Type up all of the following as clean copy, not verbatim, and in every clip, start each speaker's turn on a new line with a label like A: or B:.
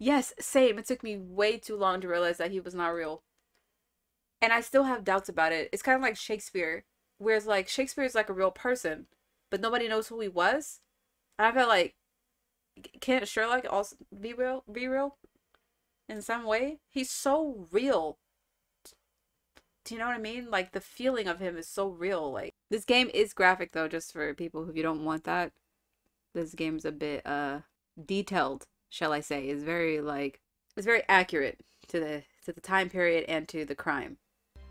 A: Yes, same. It took me way too long to realize that he was not real. And I still have doubts about it. It's kind of like Shakespeare, whereas like Shakespeare is like a real person, but nobody knows who he was. And I felt like, can't Sherlock also be real? Be real in some way? He's so real. Do you know what I mean? Like the feeling of him is so real. Like this game is graphic though, just for people who you don't want that. This game's a bit detailed, shall I say. It's very accurate to the time period and to the crime.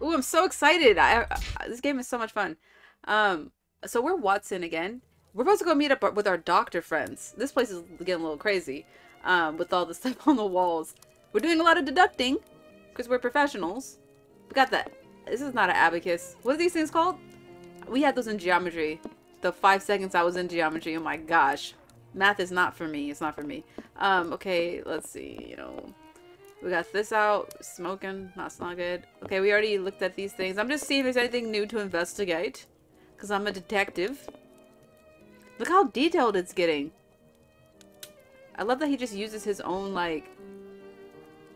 A: Ooh, I'm so excited. This game is so much fun. So we're Watson again. We're supposed to go meet up with our doctor friends. This place is getting a little crazy. With all the stuff on the walls. We're doing a lot of deducting because we're professionals. We got that. This is not an abacus. What are these things called? We had those in geometry. The 5 seconds I was in geometry. Oh my gosh. Math is not for me. It's not for me. Okay, let's see. You know, we got this out. Smoking. That's not good. Okay, we already looked at these things. I'm just seeing if there's anything new to investigate. Because I'm a detective. Look how detailed it's getting. I love that he just uses his own, like...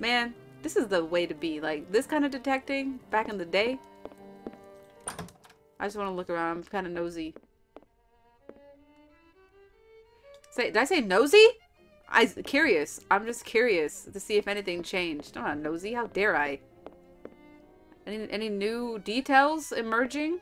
A: Man, this is the way to be. Like, this kind of detecting back in the day. I just want to look around. I'm kind of nosy. Did I say nosy? Curious. I'm just curious to see if anything changed. I'm not nosy. How dare I? Any new details emerging?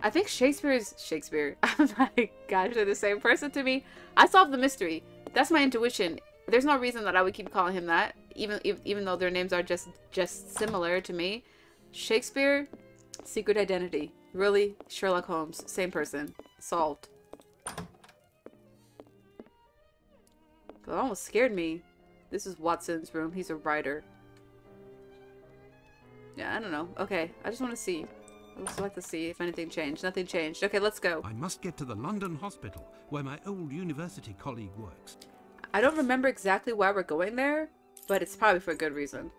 A: I think Shakespeare. I'm like, gosh, they're the same person to me. I solved the mystery. That's my intuition. There's no reason that I would keep calling him that, even though their names are just similar to me. Shakespeare, secret identity. Really, Sherlock Holmes, same person. Solved. It almost scared me. This is Watson's room. He's a writer. Yeah, I don't know. Okay, I just want to see. I just like to see if anything changed. Nothing changed. Okay, let's go.
B: I must get to the London hospital, where my old university colleague works.
A: I don't remember exactly why we're going there, but it's probably for a good reason.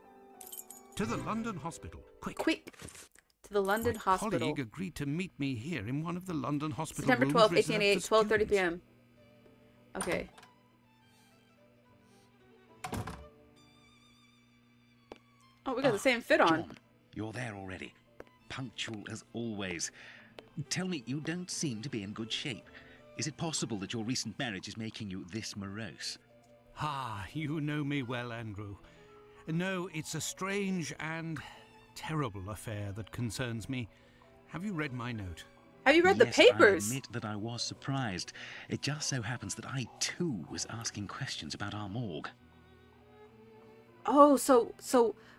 B: To the London hospital. Quick.
A: Quick. To the London
B: my
A: hospital.
B: colleague agreed to meet me here in one of the London hospital
A: September
B: rooms
A: 12th,
B: reserved
A: 1888,
B: for
A: 12:30 p.m. Okay. Oh, we got the same fit on.
C: John, you're there already. Punctual as always. Tell me, you don't seem to be in good shape. Is it possible that your recent marriage is making you this morose?
B: Ah, you know me well, Andrew. No, it's a strange and terrible affair that concerns me. Have you read my note?
A: Have you read the papers?
C: I admit that I was surprised. It just so happens that I, too, was asking questions about our morgue.
A: Oh, so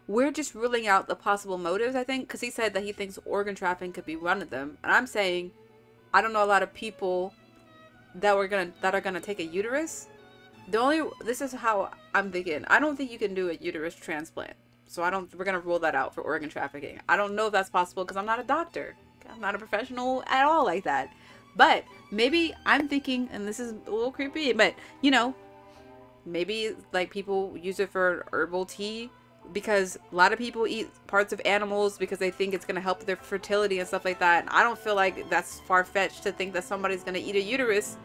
A: we're just ruling out the possible motives, I think, because he said that he thinks organ trafficking could be one of them. And I'm saying, I don't know a lot of people that are gonna take a uterus. This is how I'm thinking. I don't think you can do a uterus transplant. So we're gonna rule that out for organ trafficking. I don't know if that's possible because I'm not a doctor. I'm not a professional at all like that. But maybe I'm thinking, and this is a little creepy, but you know, maybe like people use it for herbal tea because a lot of people eat parts of animals because they think it's going to help their fertility and stuff like that. And I don't feel like that's far-fetched to think that somebody's going to eat a uterus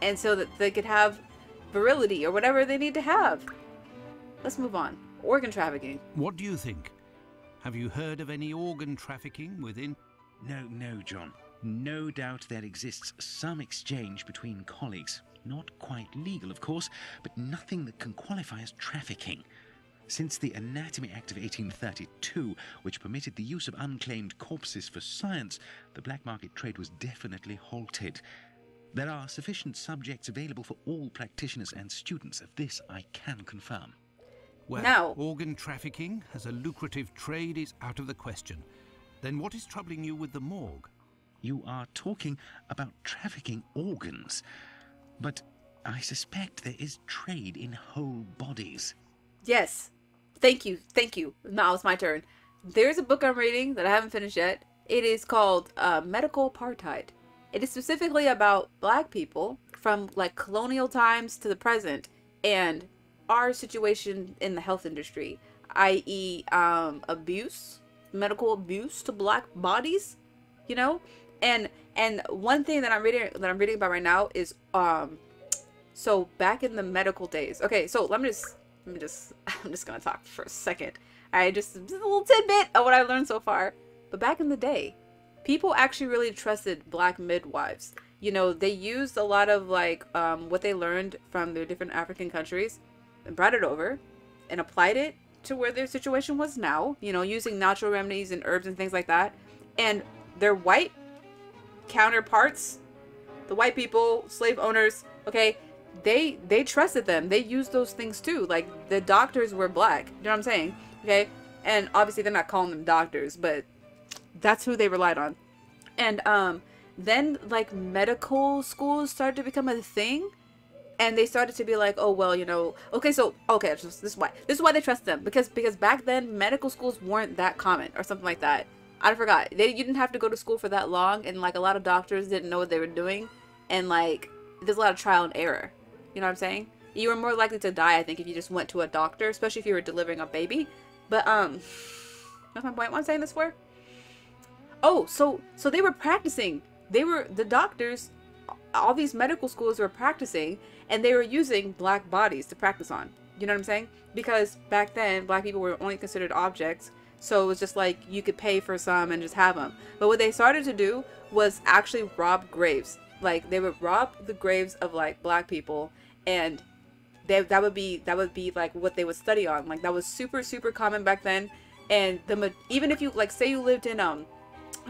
A: and so that they could have virility or whatever they need to have. Let's move on. Organ trafficking.
B: What do you think? Have you heard of any organ trafficking within?
C: No, John. No doubt there exists some exchange between colleagues. Not quite legal, of course, but nothing that can qualify as trafficking. Since the Anatomy Act of 1832, which permitted the use of unclaimed corpses for science, the black market trade was definitely halted. There are sufficient subjects available for all practitioners and students. Of this I can confirm.
B: Well,
A: no.
B: Organ trafficking as a lucrative trade is out of the question. Then what is troubling you with the morgue?
C: You are talking about trafficking organs, but I suspect there is trade in whole bodies.
A: Yes. Thank you. Now it's my turn. There's a book I'm reading that I haven't finished yet. It is called Medical Apartheid. It is specifically about black people from like colonial times to the present and our situation in the health industry, i.e. medical abuse to black bodies, and one thing that I'm reading about right now is So back in the medical days. Okay, so let me just I'm just gonna talk for a second. Just a little tidbit of what I learned so far. But back in the day, people actually really trusted black midwives. You know, they used a lot of like what they learned from their different African countries and brought it over and applied it to where their situation was now, you know, using natural remedies and herbs and things like that. And their white counterparts, the white people, slave owners, okay, they trusted them. They used those things too. Like the doctors were black. You know what I'm saying? Okay? And obviously they're not calling them doctors, but that's who they relied on. And then like medical schools started to become a thing. And they started to be like, oh well, you know, okay, so okay, this is why they trust them, because back then medical schools weren't that common or something like that. I forgot. You didn't have to go to school for that long, and like a lot of doctors didn't know what they were doing, and like there's a lot of trial and error. You know what I'm saying? You were more likely to die, I think, if you just went to a doctor, especially if you were delivering a baby. But what's my point? What I'm saying this for? Oh, so they were practicing. They were the doctors. All these medical schools were practicing, and they were using black bodies to practice on. You know what I'm saying? Because back then, black people were only considered objects. So it was just like you could pay for some and just have them. But what they started to do was actually rob graves. Like they would rob the graves of like black people, and that would be like what they would study on. Like that was super common back then. And even if you like say you lived in a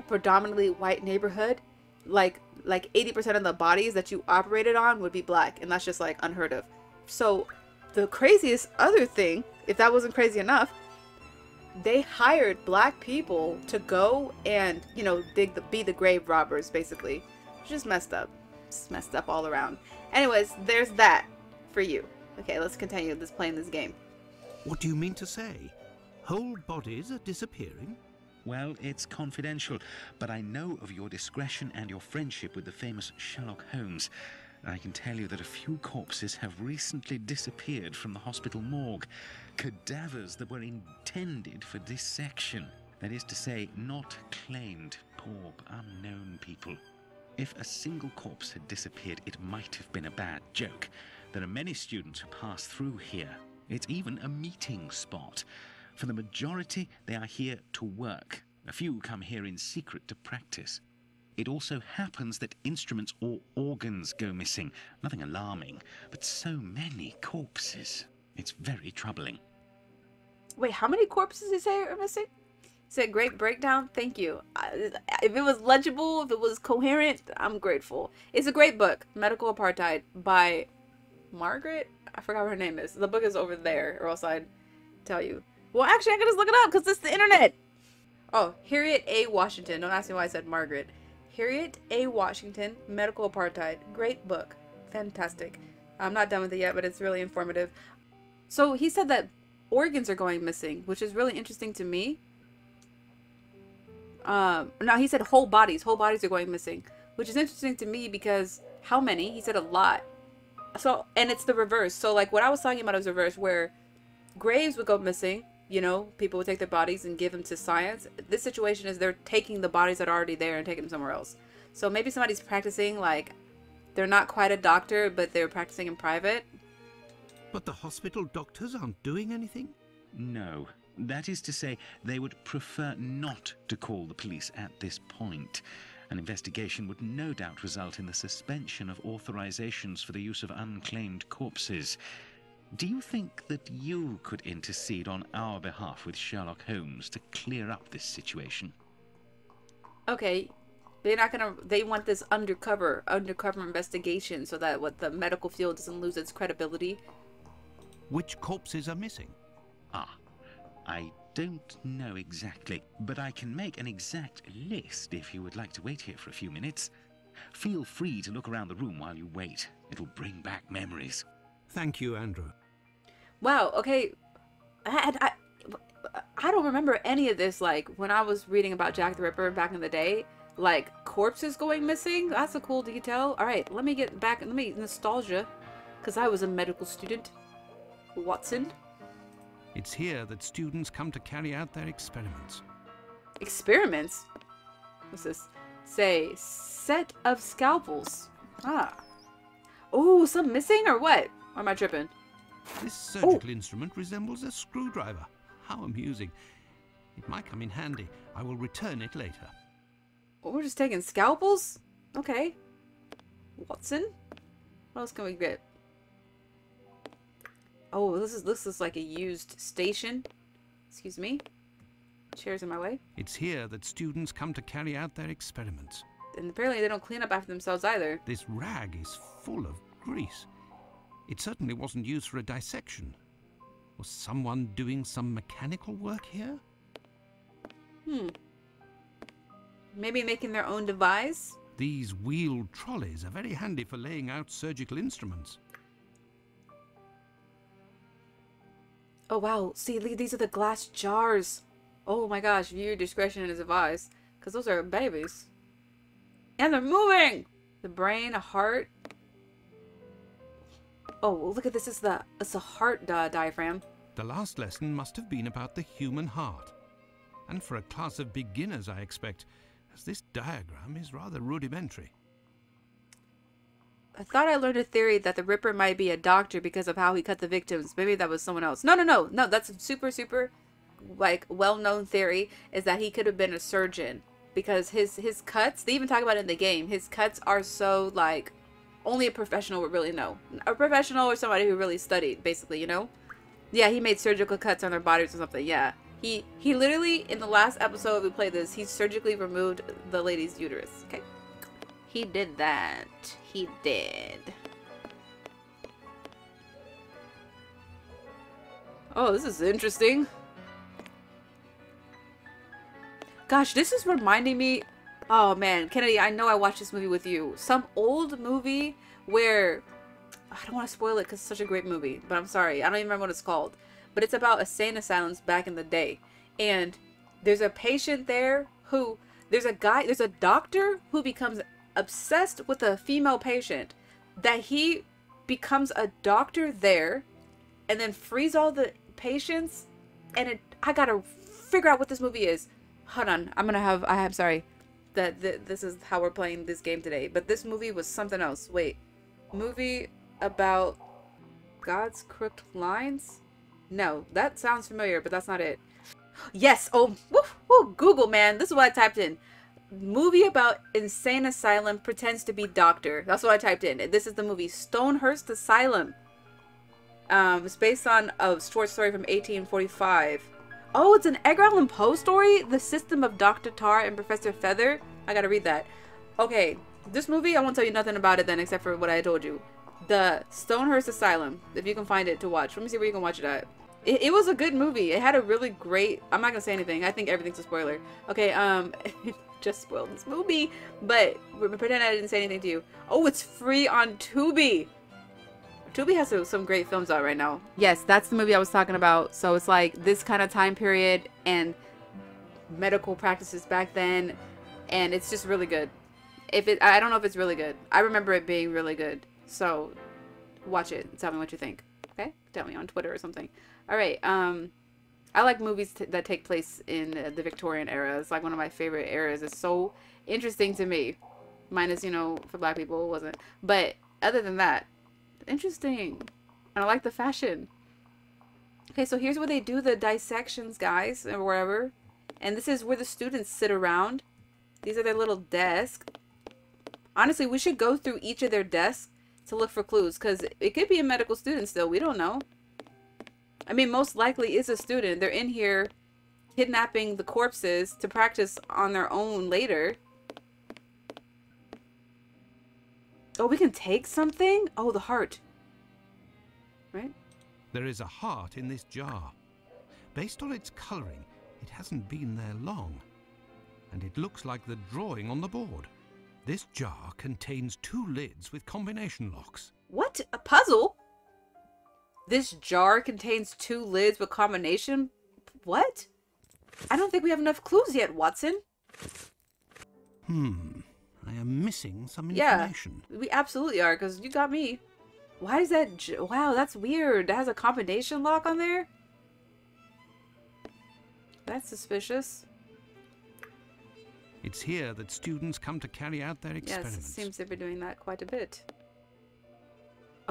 A: predominantly white neighborhood, like 80% of the bodies that you operated on would be black, and that's just like unheard of. So the craziest other thing, if that wasn't crazy enough, they hired black people to go and, you know, be the grave robbers, basically. It's just messed up. It's messed up all around. Anyways, there's that for you. Okay, let's continue playing this game.
B: What do you mean to say? Whole bodies are disappearing?
C: Well, it's confidential, but I know of your discretion and your friendship with the famous Sherlock Holmes. I can tell you that a few corpses have recently disappeared from the hospital morgue. Cadavers that were intended for dissection. That is to say, not claimed. Poor, unknown people. If a single corpse had disappeared, it might have been a bad joke. There are many students who pass through here. It's even a meeting spot. For the majority, they are here to work. A few come here in secret to practice. It also happens that instruments or organs go missing. Nothing alarming, but so many corpses. It's very troubling.
A: Wait, how many corpses did you say are missing? It's a great breakdown. Thank you. If it was legible, if it was coherent, I'm grateful. It's a great book, Medical Apartheid, by Margaret. I forgot what her name is. The book is over there, or else I'd tell you. Well, actually, I can just look it up because it's the internet. Oh, Harriet A. Washington. Don't ask me why I said Margaret. Harriet A. Washington, Medical Apartheid. Great book. Fantastic. I'm not done with it yet, but it's really informative. So he said that organs are going missing, which is really interesting to me. No, he said whole bodies. Whole bodies are going missing, which is interesting to me because how many? He said a lot. So, and it's the reverse. So like what I was talking about is reverse, where graves would go missing. You know, people would take their bodies and give them to science. This situation is they're taking the bodies that are already there and taking them somewhere else. So maybe somebody's practicing, like, they're not quite a doctor, but they're practicing in private.
B: But the hospital doctors aren't doing anything?
C: No. That is to say, they would prefer not to call the police at this point. An investigation would no doubt result in the suspension of authorizations for the use of unclaimed corpses. Do you think that you could intercede on our behalf with Sherlock Holmes to clear up this situation?
A: Okay, they want this undercover investigation so that what the medical field doesn't lose its credibility.
B: Which corpses are missing?
C: I don't know exactly, but I can make an exact list if you would like to wait here for a few minutes. Feel free to look around the room while you wait. It'll bring back memories.
B: Thank you, Andrew.
A: Wow, okay. I don't remember any of this, like, when I was reading about Jack the Ripper back in the day. Like, corpses going missing? That's a cool detail. Alright, let me get back, let me nostalgia. Because I was a medical student. Watson.
B: It's here that students come to carry out their experiments.
A: Experiments? What's this? Say, set of scalpels. Ah. Oh, some missing or what? Or am I tripping?
B: This surgical instrument resembles a screwdriver. How amusing. It might come in handy. I will return it later.
A: Oh, we're just taking scalpels? Okay. Watson? What else can we get? Oh, this is like a used station. Excuse me. Chairs in my way.
B: It's here that students come to carry out their experiments.
A: And apparently they don't clean up after themselves either.
B: This rag is full of grease. It certainly wasn't used for a dissection. Was someone doing some mechanical work here?
A: Maybe making their own device?
B: These wheeled trolleys are very handy for laying out surgical instruments.
A: Oh wow, see, these are the glass jars. Oh my gosh, viewer discretion is advised. Because those are babies. And they're moving! The brain, a heart. Oh, look at this, it's a heart diaphragm.
B: The last lesson must have been about the human heart. And for a class of beginners, I expect, as this diagram is rather rudimentary.
A: I thought I learned a theory that the Ripper might be a doctor because of how he cut the victims. Maybe that was someone else. No, that's a super, like, well-known theory, is that he could have been a surgeon. Because his cuts, they even talk about it in the game, his cuts are so, like, only a professional would really know. A professional or somebody who really studied, basically, you know? Yeah, he made surgical cuts on their bodies or something, yeah. He literally, in the last episode we played this, he surgically removed the lady's uterus. Okay. He did that. He did. Oh, this is interesting. Gosh, this is reminding me... Oh, man. Kennedy, I know I watched this movie with you. Some old movie where... I don't want to spoil it because it's such a great movie. But I'm sorry. I don't even remember what it's called. But it's about insane asylums back in the day. And there's a patient there who... There's a doctor who becomes obsessed with a female patient. That he becomes a doctor there. And then frees all the patients. And I gotta figure out what this movie is. Hold on. I'm sorry. This is how we're playing this game today. But this movie was something else. Wait. Movie about God's crooked lines? No, that sounds familiar, but that's not it. Yes! Oh, woo, Google, man. This is what I typed in. Movie about insane asylum pretends to be doctor. That's what I typed in. This is the movie Stonehurst Asylum. It's based on a short story from 1845. Oh, it's an Edgar Allan Poe story? The System of Dr. Tar and Professor Feather? I gotta read that. Okay, this movie, I won't tell you nothing about it then except for what I told you. The Stonehurst Asylum, if you can find it to watch. Let me see where you can watch it at. It was a good movie. It had a really great... I'm not gonna say anything. I think everything's a spoiler. Okay, just spoiled this movie. But pretend I didn't say anything to you. Oh, it's free on Tubi. Tubi has some great films out right now. Yes, that's the movie I was talking about. So it's like this kind of time period and medical practices back then. And it's just really good. I don't know if it's really good. I remember it being really good. So watch it and tell me what you think. Okay? Tell me on Twitter or something. All right. I like movies that take place in the Victorian era. It's like one of my favorite eras. It's so interesting to me. Minus, you know, for black people, it wasn't. But other than that, interesting. And I like the fashion. Okay, so here's where they do the dissections, guys, or wherever. And this is where the students sit around. These are their little desks. Honestly, we should go through each of their desks to look for clues, because it could be a medical student still. We don't know. I mean, most likely is a student. They're in here kidnapping the corpses to practice on their own later. Oh, we can take something? Oh, the heart. Right?
B: There is a heart in this jar. Based on its colouring, it hasn't been there long. And it looks like the drawing on the board. This jar contains 2 lids with combination locks.
A: What? A puzzle? This jar contains 2 lids with combination? What? I don't think we have enough clues yet, Watson.
B: I am missing some information.
A: Yeah, we absolutely are, because you got me. Why is that? Wow, that's weird. That has a combination lock on there? That's suspicious.
B: It's here that students come to carry out their experiments.
A: Yes, it seems they've been doing that quite a bit.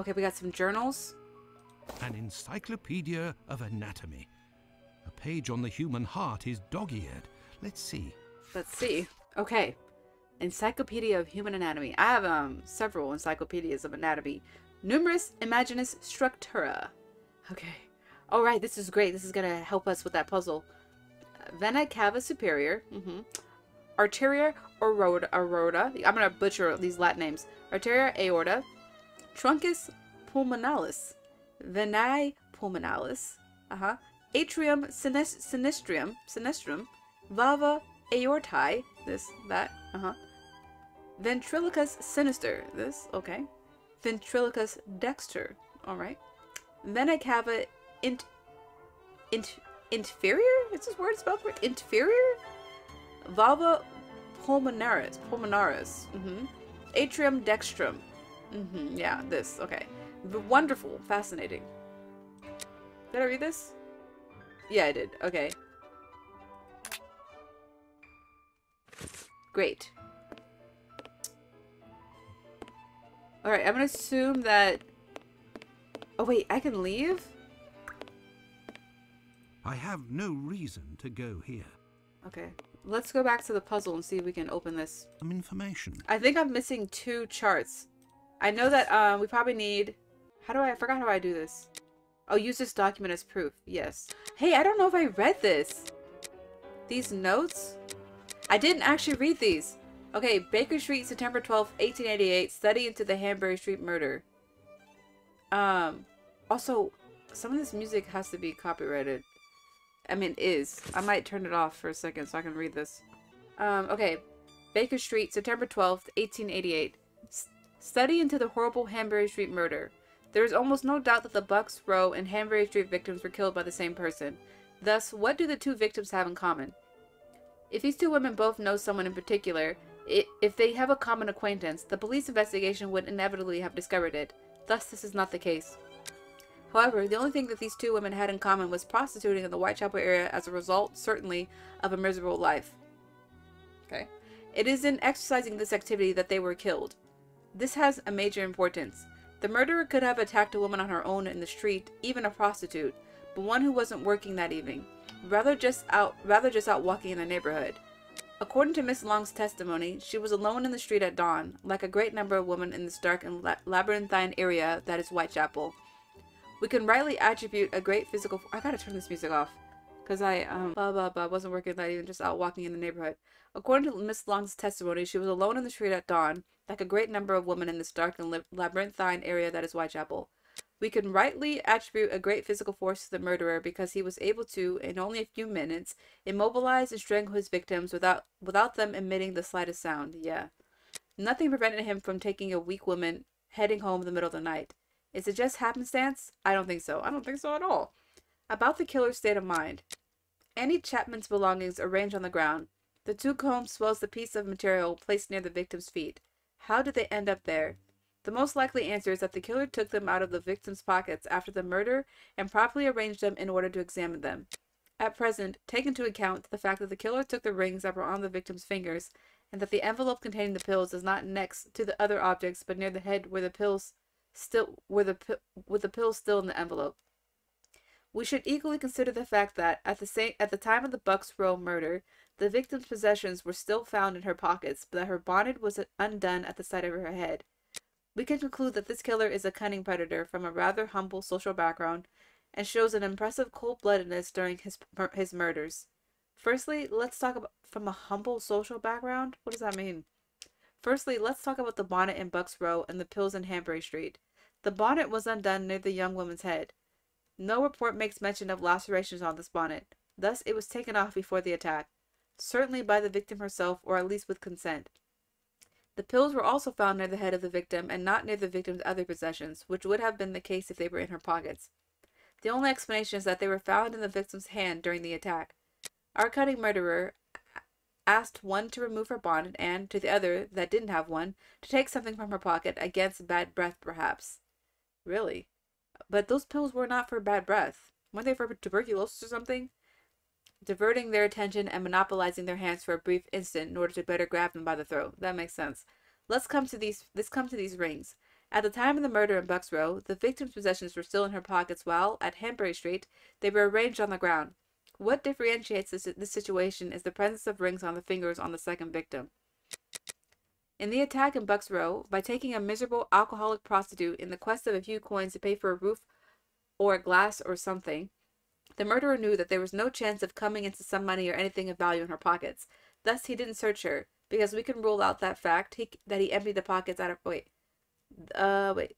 A: Okay, we got some journals.
B: An encyclopedia of anatomy. A page on the human heart is dog-eared. Let's see.
A: Let's see. Okay. Encyclopedia of Human Anatomy. I have several encyclopedias of anatomy. Numerous imaginis structura. Okay. All right, this is great. This is going to help us with that puzzle. Vena cava superior. Arteria aorta. I'm going to butcher these Latin names. Arteria aorta. Truncus pulmonalis. Venae pulmonalis. Atrium sinistrum. Valva aortae. That. Ventriloquus sinister. This. Okay. Ventriloquus dexter. All right. Vena cava inferior? Is this word spelled right? Inferior? Valva pulmonaris. Atrium dextrum. Yeah, this. Okay. Wonderful. Fascinating. Did I read this? Yeah, I did. Okay. Great. Alright, I'm gonna assume that... Oh wait, I can leave?
B: I have no reason to go here.
A: Okay. Let's go back to the puzzle and see if we can open this.
B: Some information.
A: I think I'm missing 2 charts. I know that we probably need... I forgot how I do this. Oh, use this document as proof. Yes. Hey, I don't know if I read this. These notes? I didn't actually read these. Okay, Baker Street, September 12th, 1888. Study into the Hanbury Street murder. Also, some of this music has to be copyrighted. I mean, is. I might turn it off for a second so I can read this. Okay. Baker Street, September 12th, 1888. Study into the horrible Hanbury Street murder. There is almost no doubt that the Bucks Row and Hanbury Street victims were killed by the same person. Thus, what do the 2 victims have in common? If these 2 women both know someone in particular, if they have a common acquaintance, the police investigation would inevitably have discovered it. Thus, this is not the case. However, the only thing that these 2 women had in common was prostituting in the Whitechapel area as a result, certainly, of a miserable life. Okay. It is in exercising this activity that they were killed. This has a major importance. The murderer could have attacked a woman on her own in the street, even a prostitute, but one who wasn't working that evening, rather just out walking in the neighborhood. According to Miss Long's testimony, she was alone in the street at dawn, like a great number of women in this dark and labyrinthine area that is Whitechapel. We can rightly attribute a great physical... I gotta turn this music off. Because I, wasn't working that evening, just out walking in the neighborhood. According to Miss Long's testimony, she was alone in the street at dawn, like a great number of women in this dark and labyrinthine area that is Whitechapel. We can rightly attribute a great physical force to the murderer because he was able to, in only a few minutes, immobilize and strangle his victims without them emitting the slightest sound. Yeah. Nothing prevented him from taking a weak woman heading home in the middle of the night. Is it just happenstance? I don't think so. I don't think so at all. About the killer's state of mind. Annie Chapman's belongings arranged on the ground. The 2 combs swells the piece of material placed near the victim's feet. How did they end up there? The most likely answer is that the killer took them out of the victim's pockets after the murder and properly arranged them in order to examine them. At present, take into account the fact that the killer took the rings that were on the victim's fingers and that the envelope containing the pills is not next to the other objects but near the head where the pills with the pills still in the envelope. We should equally consider the fact that at the time of the Bucks Row murder, the victim's possessions were still found in her pockets, but that her bonnet was undone at the side of her head. We can conclude that this killer is a cunning predator from a rather humble social background and shows an impressive cold-bloodedness during his murders. Firstly, let's talk about from a humble social background. What does that mean? Firstly, let's talk about the bonnet in Bucks Row and the pills in Hanbury Street. The bonnet was undone near the young woman's head. No report makes mention of lacerations on this bonnet. Thus, it was taken off before the attack, certainly by the victim herself or at least with consent. The pills were also found near the head of the victim and not near the victim's other possessions, which would have been the case if they were in her pockets. The only explanation is that they were found in the victim's hand during the attack. Our cunning murderer asked one to remove her bonnet and, to the other, that didn't have one, to take something from her pocket, against bad breath perhaps. Really? But those pills were not for bad breath. Weren't they for tuberculosis or something? Diverting their attention and monopolizing their hands for a brief instant in order to better grab them by the throat. That makes sense. Let's come to these rings. At the time of the murder in Bucks Row, the victim's possessions were still in her pockets while, at Hanbury Street, they were arranged on the ground. What differentiates this situation is the presence of rings on the fingers on the second victim. In the attack in Bucks Row, by taking a miserable alcoholic prostitute in the quest of a few coins to pay for a roof or a glass or something, the murderer knew that there was no chance of coming into some money or anything of value in her pockets. Thus, he didn't search her, because we can rule out that fact that he emptied the pockets out of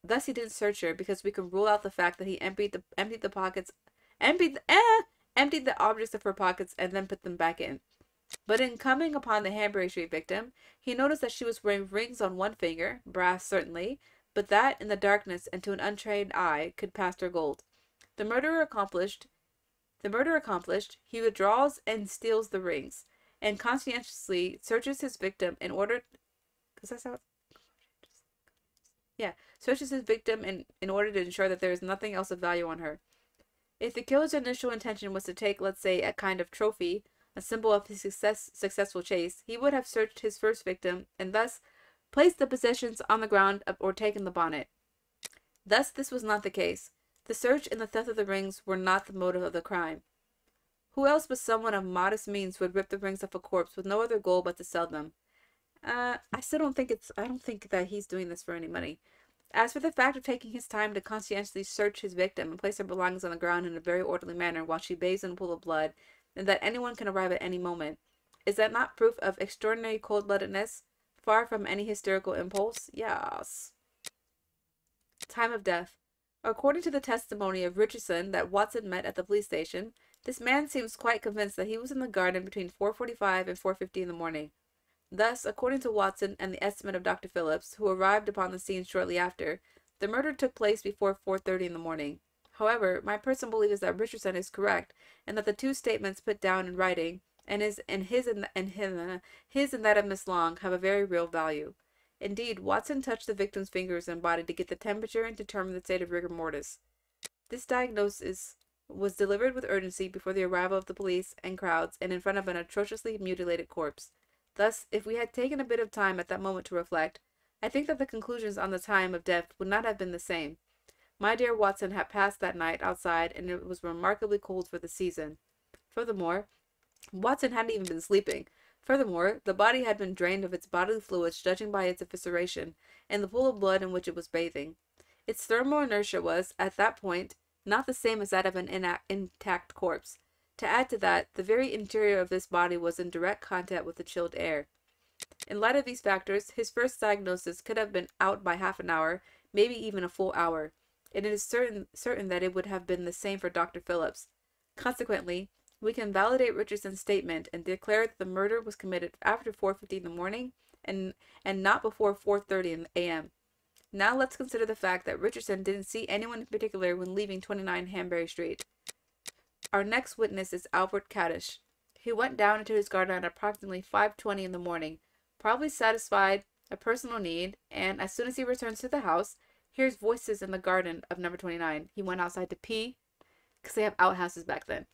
A: Thus, he didn't search her because we can rule out the fact that he emptied the objects of her pockets and then put them back in. But in coming upon the Hanbury Street victim, he noticed that she was wearing rings on one finger, brass certainly, but that in the darkness and to an untrained eye could pass for gold. The murder accomplished, he withdraws and steals the rings, and conscientiously searches his victim in order. Searches his victim in order to ensure that there is nothing else of value on her. If the killer's initial intention was to take, let's say, a kind of trophy, a symbol of his successful chase, he would have searched his first victim and thus placed the possessions on the ground or taken the bonnet. Thus, this was not the case. The search and the theft of the rings were not the motive of the crime. Who else but someone of modest means would rip the rings off a corpse with no other goal but to sell them? I don't think that he's doing this for any money. As for the fact of taking his time to conscientiously search his victim and place her belongings on the ground in a very orderly manner while she bathes in a pool of blood, and that anyone can arrive at any moment, is that not proof of extraordinary cold-bloodedness, far from any hysterical impulse? Yes. Time of death. According to the testimony of Richardson that Watson met at the police station, this man seems quite convinced that he was in the garden between 4:45 and 4:50 in the morning. Thus, according to Watson and the estimate of Dr. Phillips, who arrived upon the scene shortly after, the murder took place before 4:30 in the morning. However, my personal belief is that Richardson is correct, and that the two statements put down in writing, his and that of Miss Long, have a very real value. Indeed, Watson touched the victim's fingers and body to get the temperature and determine the state of rigor mortis. This diagnosis was delivered with urgency before the arrival of the police and crowds, and in front of an atrociously mutilated corpse. Thus, if we had taken a bit of time at that moment to reflect, I think that the conclusions on the time of death would not have been the same. My dear Watson had passed that night outside, and it was remarkably cold for the season. Furthermore, Watson hadn't even been sleeping. Furthermore, the body had been drained of its bodily fluids, judging by its evisceration, and the pool of blood in which it was bathing. Its thermal inertia was, at that point, not the same as that of an intact corpse. To add to that, the very interior of this body was in direct contact with the chilled air. In light of these factors, his first diagnosis could have been out by half an hour, maybe even a full hour, and it is certain that it would have been the same for Dr. Phillips. Consequently, we can validate Richardson's statement and declare that the murder was committed after 4:50 in the morning and not before 4:30 a.m. Now let's consider the fact that Richardson didn't see anyone in particular when leaving 29 Hanbury Street. Our next witness is Albert Caddish. He went down into his garden at approximately 5:20 in the morning, probably satisfied a personal need, and as soon as he returns to the house, hears voices in the garden of number 29. He went outside to pee, because they have outhouses back then.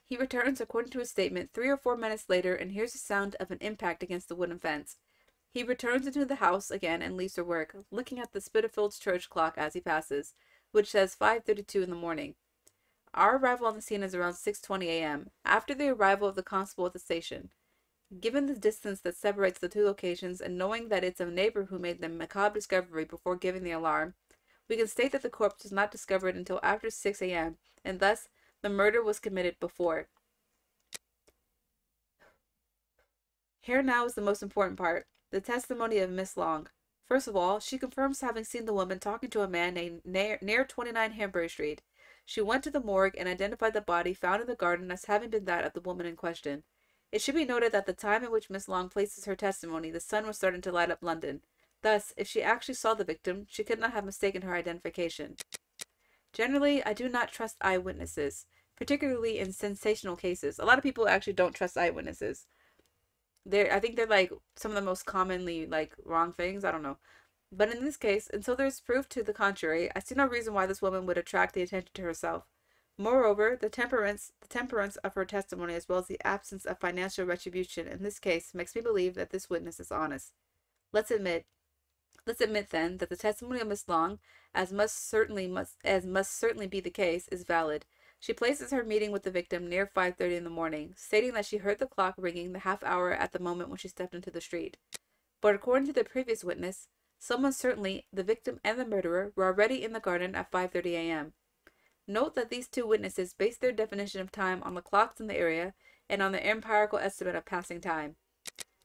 A: He returns, according to his statement, 3 or 4 minutes later and hears the sound of an impact against the wooden fence. He returns into the house again and leaves for work, looking at the Spitalfields church clock as he passes, which says 5:32 in the morning. Our arrival on the scene is around 6:20 a.m., after the arrival of the constable at the station. Given the distance that separates the two locations, and knowing that it's a neighbor who made the macabre discovery before giving the alarm, we can state that the corpse was not discovered until after 6 a.m., and thus the murder was committed before. Here now is the most important part, the testimony of Miss Long. First of all, she confirms having seen the woman talking to a man named near 29 Hanbury Street. She went to the morgue and identified the body found in the garden as having been that of the woman in question. It should be noted that at the time in which Miss Long places her testimony, the sun was starting to light up London. Thus, if she actually saw the victim, she could not have mistaken her identification. Generally, I do not trust eyewitnesses, particularly in sensational cases. A lot of people actually don't trust eyewitnesses. I think they're like some of the most commonly like wrong things. I don't know. But in this case, until there is proof to the contrary, I see no reason why this woman would attract the attention to herself. Moreover, the temperance of her testimony, as well as the absence of financial retribution in this case, makes me believe that this witness is honest. Let's admit, Let's admit then that the testimony of Miss Long, as must certainly be the case, is valid. She places her meeting with the victim near 5:30 in the morning, stating that she heard the clock ringing the half hour at the moment when she stepped into the street. But according to the previous witness, someone, certainly the victim and the murderer, were already in the garden at 5:30 a.m. Note that these two witnesses based their definition of time on the clocks in the area and on their empirical estimate of passing time.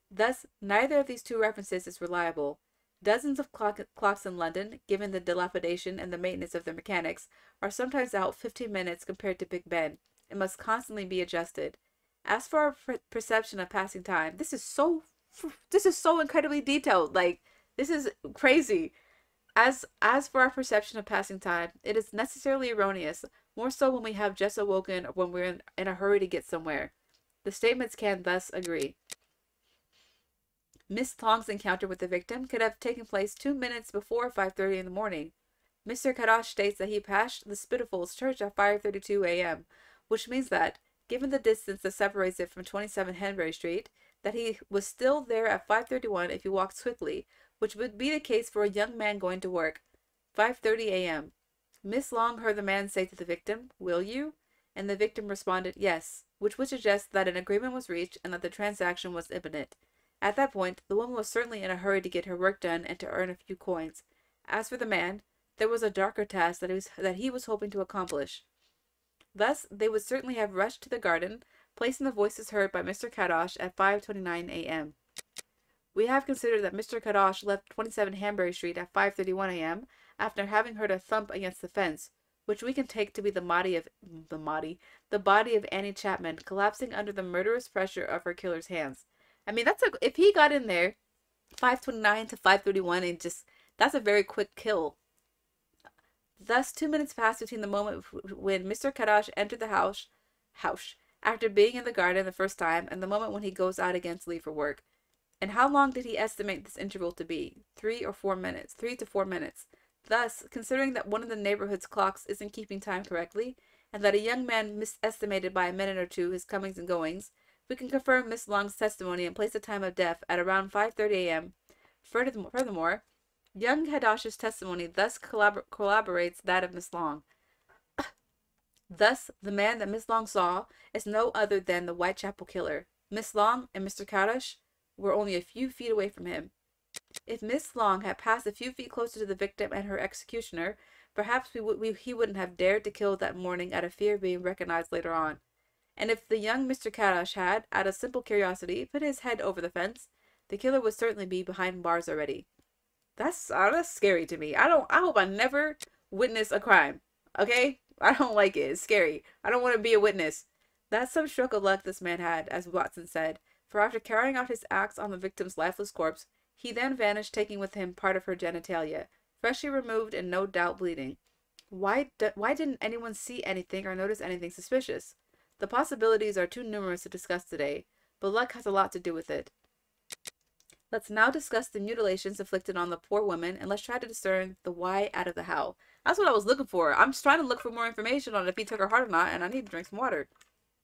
A: Thus, neither of these two references is reliable. Dozens of clocks in London, given the dilapidation and the maintenance of their mechanics, are sometimes out 15 minutes compared to Big Ben, and must constantly be adjusted. As for our perception of passing time, this is so incredibly detailed. Like, this is crazy. As for our perception of passing time, it is necessarily erroneous, more so when we have just awoken or when we're in a hurry to get somewhere. The statements can thus agree. Miss Long's encounter with the victim could have taken place 2 minutes before 5:30 in the morning. Mr. Kadosh states that he passed the Spitafuls Church at 5:32 a.m., which means that, given the distance that separates it from 27 Henbury Street, that he was still there at 5:31 if he walked swiftly, which would be the case for a young man going to work. 5:30 a.m. Miss Long heard the man say to the victim, "Will you?" And the victim responded, "Yes," which would suggest that an agreement was reached and that the transaction was imminent. At that point, the woman was certainly in a hurry to get her work done and to earn a few coins. As for the man, there was a darker task that he was hoping to accomplish. Thus, they would certainly have rushed to the garden, placing the voices heard by Mr. Kadosh at 5:29 a.m. We have considered that Mr. Kadosh left 27 Hanbury Street at 5:31 a.m. after having heard a thump against the fence, which we can take to be the body of Annie Chapman collapsing under the murderous pressure of her killer's hands. I mean, if he got in there 5:29 to 5:31 and that's a very quick kill. Thus, 2 minutes passed between the moment when Mr. Kadosh entered the house after being in the garden the first time and the moment when he goes out again to leave for work. And how long did he estimate this interval to be? 3 to 4 minutes. Thus, considering that one of the neighborhood's clocks isn't keeping time correctly, and that a young man misestimated by a minute or two his comings and goings, we can confirm Miss Long's testimony and place the time of death at around 5:30 a.m. Furthermore, young Kadosh's testimony thus corroborates that of Miss Long. Thus, the man that Miss Long saw is no other than the Whitechapel killer. Miss Long and Mr. Kadosh were only a few feet away from him. If Miss Long had passed a few feet closer to the victim and her executioner, perhaps he wouldn't have dared to kill that morning out of fear of being recognized later on. And if the young Mr. Kadosh had, out of simple curiosity, put his head over the fence, the killer would certainly be behind bars already. That's scary to me. I hope I never witness a crime. Okay? I don't like it. It's scary. I don't want to be a witness. That's some stroke of luck this man had, as Watson said, for after carrying out his acts on the victim's lifeless corpse, he then vanished, taking with him part of her genitalia, freshly removed and no doubt bleeding. Why didn't anyone see anything or notice anything suspicious? The possibilities are too numerous to discuss today, but luck has a lot to do with it. Let's now discuss the mutilations inflicted on the poor woman, and let's try to discern the why out of the how. That's what I was looking for. I'm just trying to look for more information on if he took her heart or not, and I need to drink some water.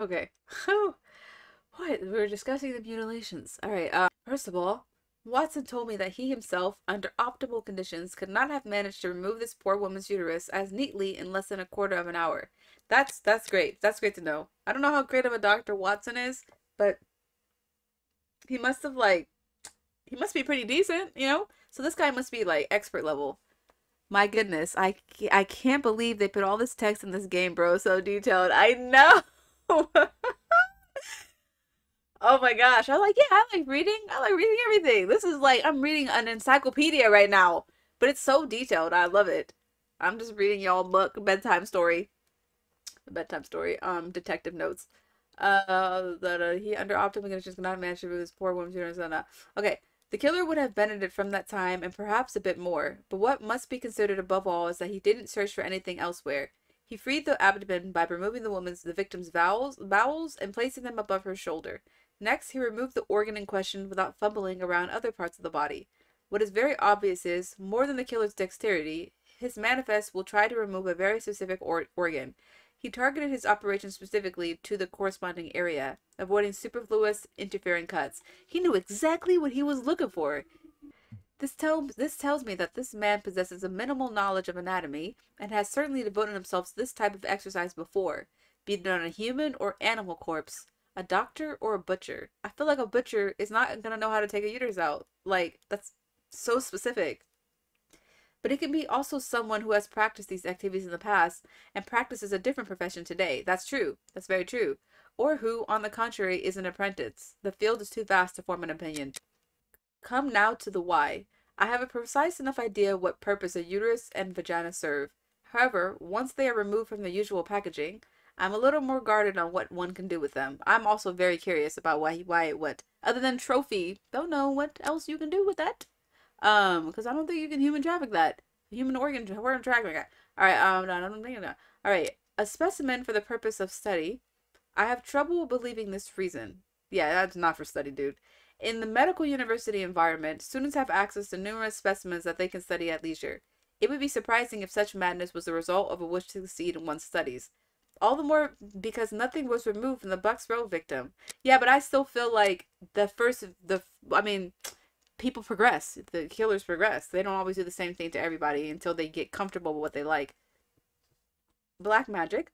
A: Okay. What? We're discussing the mutilations. Alright, first of all, Watson told me that he himself, under optimal conditions, could not have managed to remove this poor woman's uterus as neatly in less than a quarter of an hour. That's great. That's great to know. I don't know how great of a doctor Watson is, but he must be pretty decent, you know? So this guy must be like expert level. My goodness, I can't believe they put all this text in this game, bro. So detailed. I know. Oh my gosh. I like reading everything. This is like, I'm reading an encyclopedia right now. But it's so detailed. I love it. I'm just reading y'all book, bedtime story. Detective notes. That he under optimal conditions could not manage to remove this poor woman's uterus. Okay. The killer would have benefited from that time and perhaps a bit more, but what must be considered above all is that he didn't search for anything elsewhere. He freed the abdomen by removing the victim's bowels and placing them above her shoulder. Next, he removed the organ in question without fumbling around other parts of the body. What is very obvious is, more than the killer's dexterity, his manifest will try to remove a very specific organ. He targeted his operation specifically to the corresponding area, avoiding superfluous interfering cuts. He knew exactly what he was looking for. This tells me that this man possesses a minimal knowledge of anatomy and has certainly devoted himself to this type of exercise before, be it on a human or animal corpse, a doctor or a butcher. I feel like a butcher is not gonna know how to take a uterus out. Like, that's so specific. But it can be also someone who has practiced these activities in the past and practices a different profession today. That's true. That's very true. Or who, on the contrary, is an apprentice. The field is too vast to form an opinion. Come now to the why. I have a precise enough idea what purpose a uterus and vagina serve. However, once they are removed from the usual packaging, I'm a little more guarded on what one can do with them. I'm also very curious about why it what. Other than trophy, don't know what else you can do with that. Because I don't think you can human traffic that. Human organ traffic that. Alright, no, I don't think that. Alright, a specimen for the purpose of study. I have trouble believing this reason. Yeah, that's not for study, dude. In the medical university environment, students have access to numerous specimens that they can study at leisure. It would be surprising if such madness was the result of a wish to succeed in one's studies. All the more because nothing was removed from the Bucks Road victim. Yeah, but I still feel like people progress. The killers progress. They don't always do the same thing to everybody until they get comfortable with what they like. Black magic.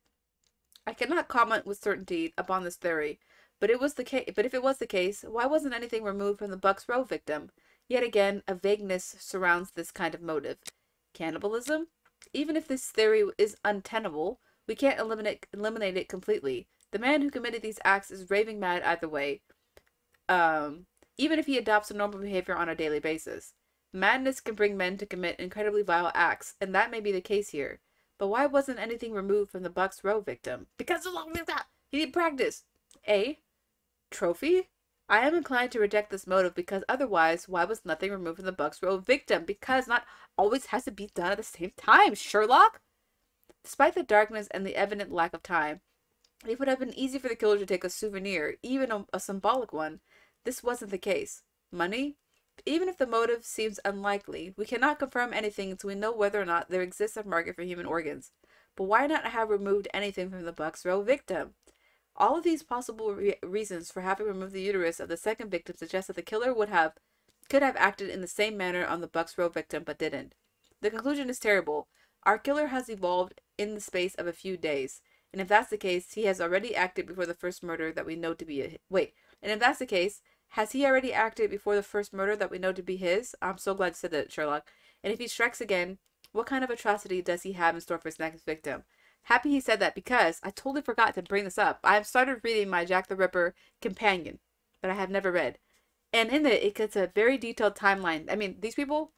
A: I cannot comment with certainty upon this theory, but if it was the case, why wasn't anything removed from the Bucks Row victim? Yet again, a vagueness surrounds this kind of motive. Cannibalism? Even if this theory is untenable, we can't eliminate it completely. The man who committed these acts is raving mad either way. Even if he adopts a normal behavior on a daily basis. Madness can bring men to commit incredibly vile acts, and that may be the case here. But why wasn't anything removed from the Bucks Row victim? Because he didn't practice. A. Trophy? I am inclined to reject this motive because otherwise, why was nothing removed from the Bucks Row victim? Because not always has to be done at the same time, Sherlock! Despite the darkness and the evident lack of time, it would have been easy for the killer to take a souvenir, even a symbolic one. This wasn't the case. Money? Even if the motive seems unlikely, we cannot confirm anything until we know whether or not there exists a market for human organs. But why not have removed anything from the Bucks Row victim? All of these possible reasons for having removed the uterus of the second victim suggest that the killer could have acted in the same manner on the Bucks Row victim, but didn't. The conclusion is terrible. Our killer has evolved in the space of a few days, and if that's the case, he has already acted before the first murder that we know to be and if that's the case, has he already acted before the first murder that we know to be his? I'm so glad you said that, Sherlock. And if he strikes again, what kind of atrocity does he have in store for his next victim? Happy he said that because I totally forgot to bring this up. I have started reading my Jack the Ripper companion that I have never read. And in it gets a very detailed timeline. I mean, these people,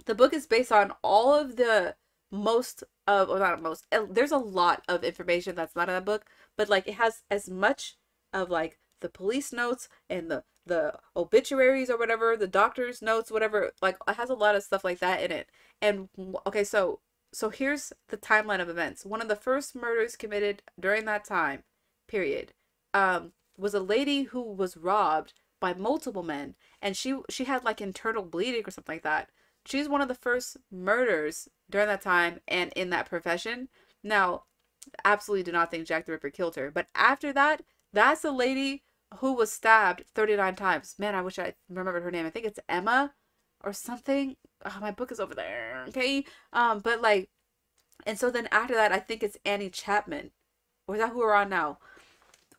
A: the book is based on all of the there's a lot of information that's not in the book, but like it has as much of like the police notes and the obituaries or whatever, the doctor's notes, whatever, like it has a lot of stuff like that in it. And okay, so here's the timeline of events. One of the first murders committed during that time period was a lady who was robbed by multiple men, and she had like internal bleeding or something like that. She's one of the first murders during that time and in that profession. Now, absolutely do not think Jack the Ripper killed her, but after that, that's the lady who was stabbed 39 times. Man, I wish I remembered her name. I think it's Emma or something. Oh, my book is over there. Okay. But like, and so then after that, I think it's Annie Chapman. Or is that who we're on now?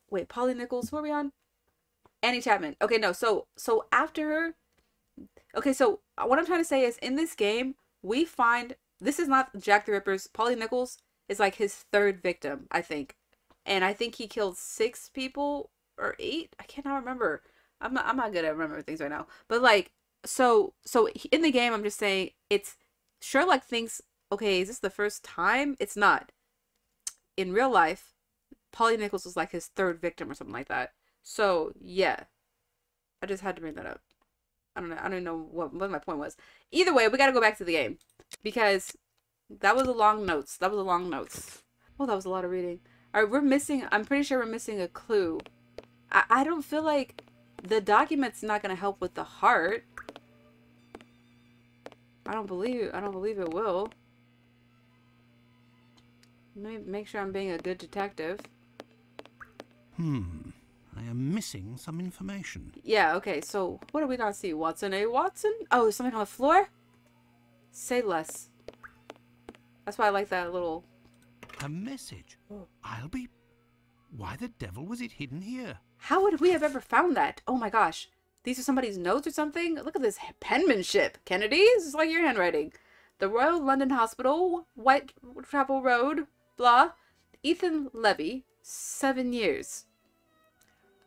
A: Wait, Polly Nichols, who are we on? Annie Chapman. Okay, no. So after her. Okay, so what I'm trying to say is in this game, we find this is not Jack the Ripper's. Polly Nichols is like his third victim, I think. And I think he killed 6 people or 8. I cannot remember. I'm not good at remembering things right now. But like, so in the game, I'm just saying it's Sherlock thinks, okay, is this the first time? It's not. In real life, Polly Nichols was like his third victim or something like that. So yeah, I just had to bring that up. I don't know. I don't know what my point was. Either way, we got to go back to the game because that was a long notes. That was a long notes. Oh, that was a lot of reading. All right, we're missing. I'm pretty sure we're missing a clue. I don't feel like the document's not gonna help with the heart. I don't believe it will. Let me make sure I'm being a good detective.
B: I I am missing some information.
A: Yeah, okay, so what do we not see? Watson, Watson? Oh, there's something on the floor? Say less. That's why I like that little...
B: A message. I'll be... Why the devil was it hidden here?
A: How would we have ever found that? Oh my gosh. These are somebody's notes or something? Look at this penmanship. Kennedy, this is like your handwriting. The Royal London Hospital, Whitechapel Road, blah. Ethan Levy, 7 years.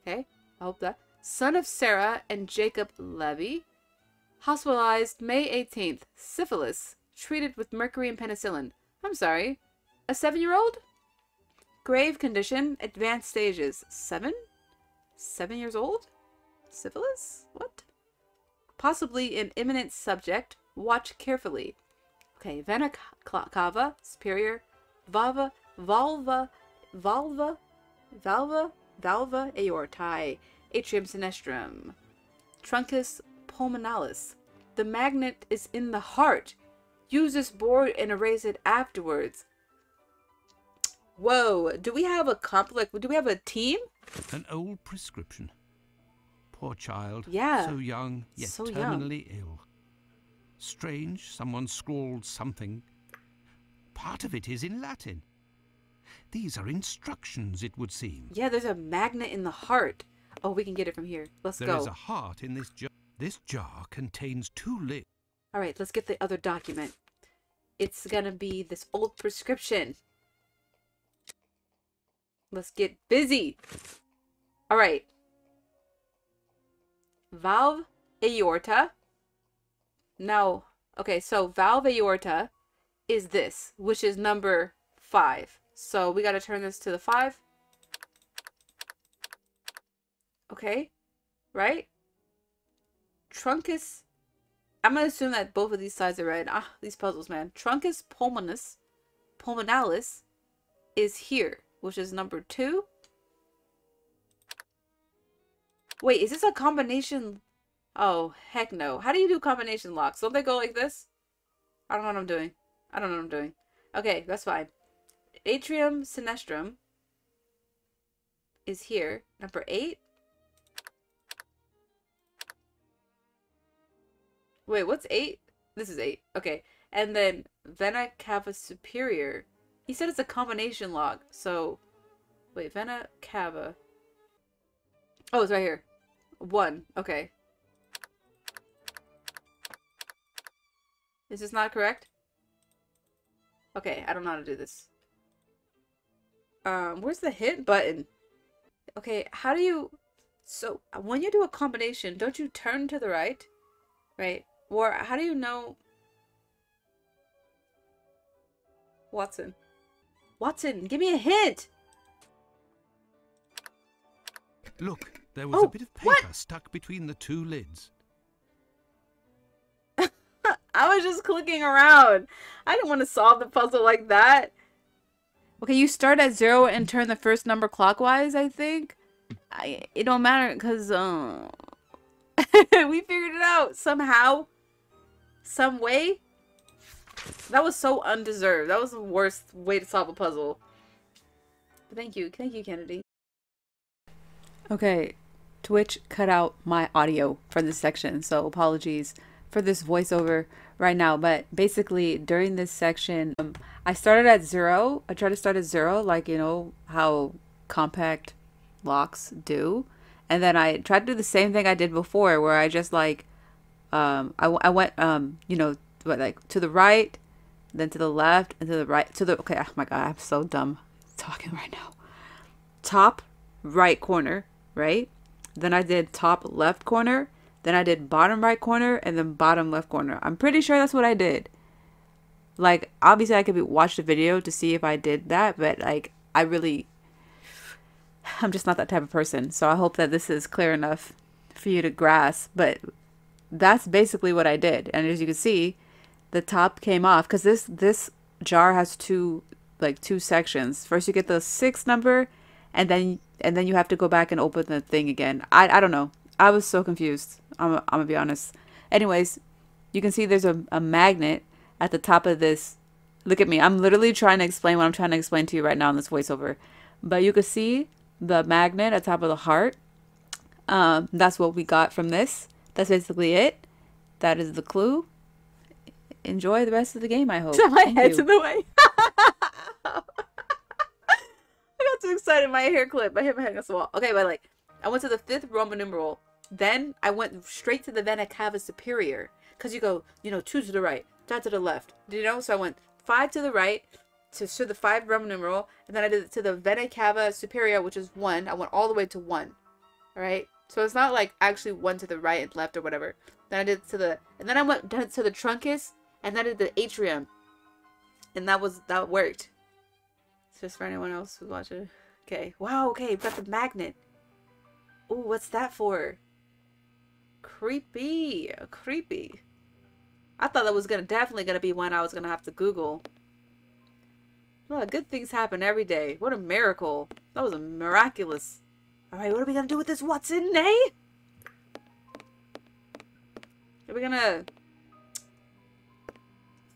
A: Okay, I hope that. Son of Sarah and Jacob Levy. Hospitalized May 18th. Syphilis. Treated with mercury and penicillin. I'm sorry. A 7-year-old? Grave condition. Advanced stages. 7? 7 years old? Syphilis? What? Possibly an imminent subject. Watch carefully. Okay, vena cava, superior. Valva, aortae. Atrium sinistrum. Truncus pulmonalis. The magnet is in the heart. Use this board and erase it afterwards. Whoa, do we have a do we have a team?
B: An old prescription. Poor child.
A: Yeah.
B: So young, yet
A: So
B: terminally ill. Strange, someone scrawled something. Part of it is in Latin. These are instructions, it would seem.
A: Yeah, there's a magnet in the heart. Oh, we can get it from here. Let's go.
B: There is a heart in this jar. This jar contains 2 lids.
A: All right, let's get the other document. It's gonna be this old prescription. Let's get busy. All right. Valve aorta. Now, okay, so valve aorta is this, which is number 5. So we got to turn this to the 5. Okay, right? Truncus. I'm going to assume that both of these sides are right. Ah, these puzzles, man. Truncus pulmonalis is here, which is number 2. Wait, is this a combination? Oh, heck no. How do you do combination locks? Don't they go like this? I don't know what I'm doing. I don't know what I'm doing. Okay, that's fine. Atrium sinistrum is here. Number 8. Wait, what's 8? This is 8. Okay. And then vena cava superior. He said it's a combination lock. So, wait, vena cava. Oh, it's right here. 1. Okay. Is this not correct? Okay, I don't know how to do this. Where's the hint button? Okay, how do you... So, when you do a combination, don't you turn to the right? Right? Or how do you know... Watson. Watson, give me a hint!
B: Look, there was a bit of paper stuck between the 2 lids.
A: I was just clicking around. I didn't want to solve the puzzle like that. Okay, you start at 0 and turn the first number clockwise, I think. It don't matter because we figured it out somehow. Some way. That was so undeserved. That was the worst way to solve a puzzle. But thank you. Thank you, Kennedy. Okay, Twitch cut out my audio for this section, so apologies for this voiceover right now. But basically, during this section, I started at 0. I tried to start at 0, like, you know, how compact locks do. And then I tried to do the same thing I did before, where I just, like, I went, you know, like, to the right, then to the left, and to the right, to the, okay, oh my god, I'm so dumb talking right now. Top right corner, right? Then I did top left corner, then I did bottom right corner, and then bottom left corner. I'm pretty sure that's what I did. Like, obviously I could watch the video to see if I did that, but, like, I'm just not that type of person. So I hope that this is clear enough for you to grasp, but that's basically what I did. And as you can see, the top came off because this jar has two sections. First you get the 6 number, and then you have to go back and open the thing again. I don't know. I was so confused. I'm gonna be honest. Anyways, you can see there's a magnet at the top of this. Look at me. I'm literally trying to explain what I'm trying to explain to you right now in this voiceover. But you can see the magnet at the top of the heart. That's what we got from this. That's basically it. That is the clue. Enjoy the rest of the game, I hope.
D: My
A: Thank
D: head's
A: you.
D: in the way.
A: I got too excited. My hair clipped. My head against the wall. Okay, but like, I went to the 5th Roman numeral. Then I went straight to the Vena Cava Superior. Because you go, 2 to the right, 5 to the left. So I went 5 to the right to the 5 Roman numeral. And then I did it to the Vena Cava Superior, which is 1. I went all the way to 1. Alright? So it's not like actually 1 to the right and left or whatever. Then I did and then I went down to the Truncus. And then I did the Atrium. And that worked. It's just for anyone else who's watching. Okay. Wow, okay. We've got the magnet. Ooh, what's that for? Creepy. Creepy. I thought that was definitely gonna be one I was gonna have to Google. Well, good things happen every day. What a miracle. That was a miraculous. Alright, what are we gonna do with this Watson, eh? Are we gonna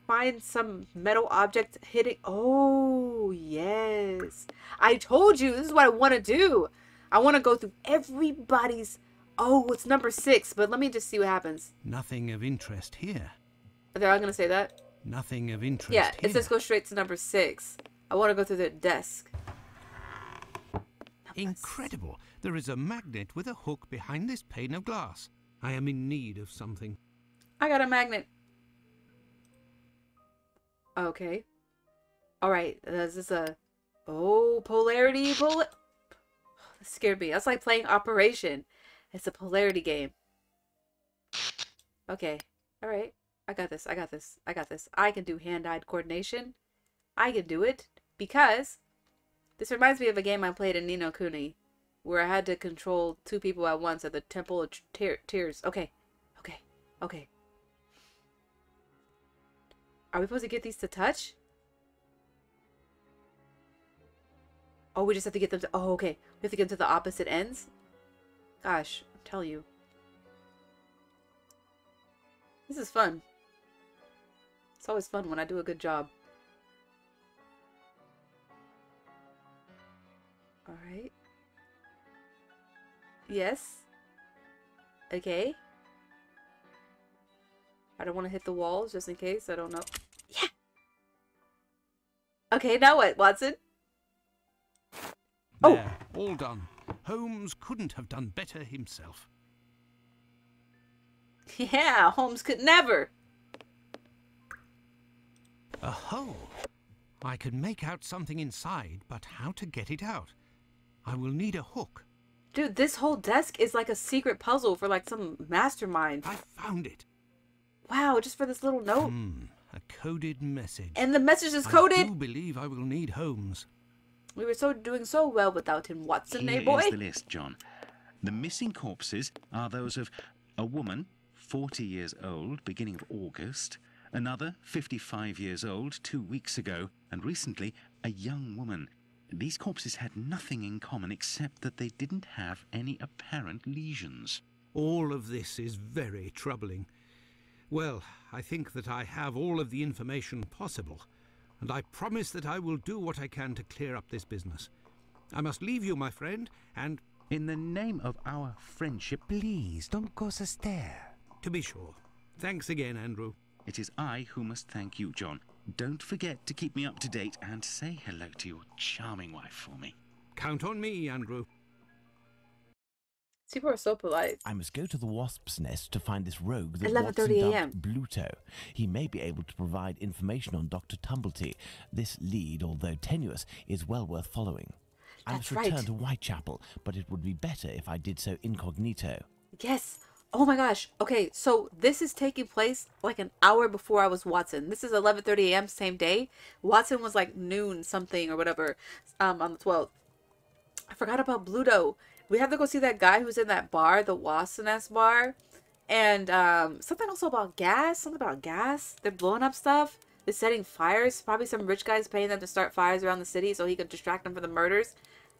A: find some metal object hitting? Oh, yes. I told you, this is what I want to do. I want to go through everybody's... Oh, it's number 6, but let me just see what happens.
B: Nothing of interest here.
A: They're all going to say that?
B: Nothing of interest
A: Yeah,
B: here.
A: it says go straight to number 6. I want to go through their desk.
B: Incredible. There is a magnet with a hook behind this pane of glass. I am in need of something.
A: I got a magnet. Okay. Alright, is this a... Oh, polarity, that scared me. That's like playing Operation. It's a polarity game. Okay. Alright. I got this. I got this. I got this. I can do hand-eye coordination. I can do it. Because this reminds me of a game I played in Ni no Kuni, where I had to control 2 people at once at the Temple of Tears. Okay. Okay. Okay. Are we supposed to get these to touch? Oh, we just have to get them to... Oh, okay. We have to get them to the opposite ends? Gosh, I tell you. This is fun. It's always fun when I do a good job. Alright. Yes. Okay. I don't want to hit the walls just in case. I don't know. Yeah! Okay, now what, Watson? Oh!
B: There, all done. Holmes couldn't have done better himself.
A: Yeah, Holmes could never.
B: A hole. I can make out something inside, but how to get it out? I will need a hook.
A: Dude, this whole desk is like a secret puzzle for like some mastermind.
B: I found it.
A: Wow, just for this little note.
B: A coded message.
A: And the message is coded.
B: I do believe I will need Holmes.
A: We were doing so well without him, Watson,
C: Here
A: eh, boy?
C: is the list, John. The missing corpses are those of a woman, 40 years old, beginning of August, another, 55 years old, 2 weeks ago, and recently, a young woman. These corpses had nothing in common except that they didn't have any apparent lesions.
B: All of this is very troubling. Well, I think that I have all of the information possible, and I promise that I will do what I can to clear up this business. I must leave you, my friend, and...
C: In the name of our friendship,
E: Please, don't go so stare.
B: To be sure. Thanks again, Andrew.
C: it is I who must thank you, John. Don't forget to keep me up to date and say hello to your charming wife for me.
B: Count on me, Andrew.
A: People are so polite.
E: I must go to the wasp's nest to find this rogue that
A: 11:30
E: Watson
A: a.m.
E: dubbed Bluto. He may be able to provide information on Dr. Tumblety. This lead, although tenuous, is well worth following. I
A: That's
E: must return
A: right.
E: to Whitechapel, but it would be better if I did so incognito.
A: Yes. Oh my gosh. Okay, so this is taking place like an hour before I was Watson. This is 11:30 a.m. same day. Watson was like noon something or whatever on the 12th. I forgot about Bluto. We have to go see that guy who's in that bar, the Watson-S bar. And something also about gas. Something about gas. They're blowing up stuff. They're setting fires. Probably some rich guy's paying them to start fires around the city so he could distract them from the murders.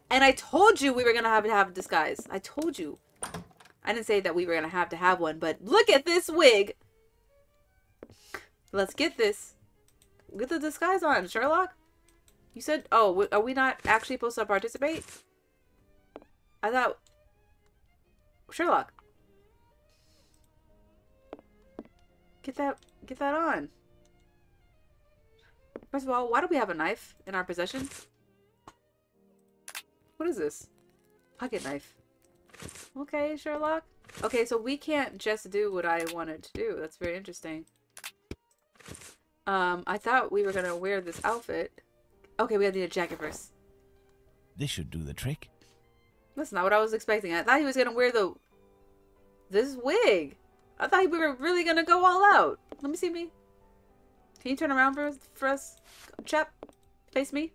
A: And I told you we were going to have a disguise. I told you. I didn't say that we were going to have one, but look at this wig. Let's get this. Get the disguise on, Sherlock. You said, oh, are we not actually supposed to participate? I thought... Sherlock. Get that on. First of all, why do we have a knife in our possession? What is this? Pocket knife. Okay, Sherlock. Okay, so we can't just do what I wanted to do. That's very interesting. I thought we were gonna wear this outfit. Okay, we gotta need a jacket first.
E: This should do the trick.
A: That's not what I was expecting. I thought he was gonna wear this wig. I thought we were really gonna go all out. Let me see me. Can you turn around for us, chap? Face me.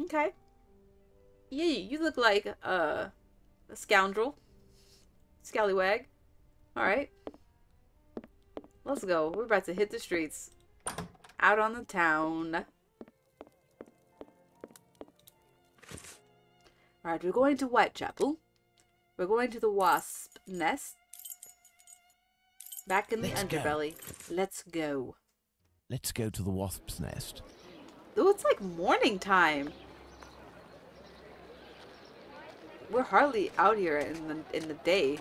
A: Okay. Yeah, you look like a scoundrel. Scallywag. Alright. Let's go. We're about to hit the streets. Out on the town. Alright, we're going to Whitechapel. We're going to the wasp nest. Back in the underbelly. Let's go.
E: Let's go to the wasp's nest.
A: Ooh, it's like morning time. We're hardly out here in the day.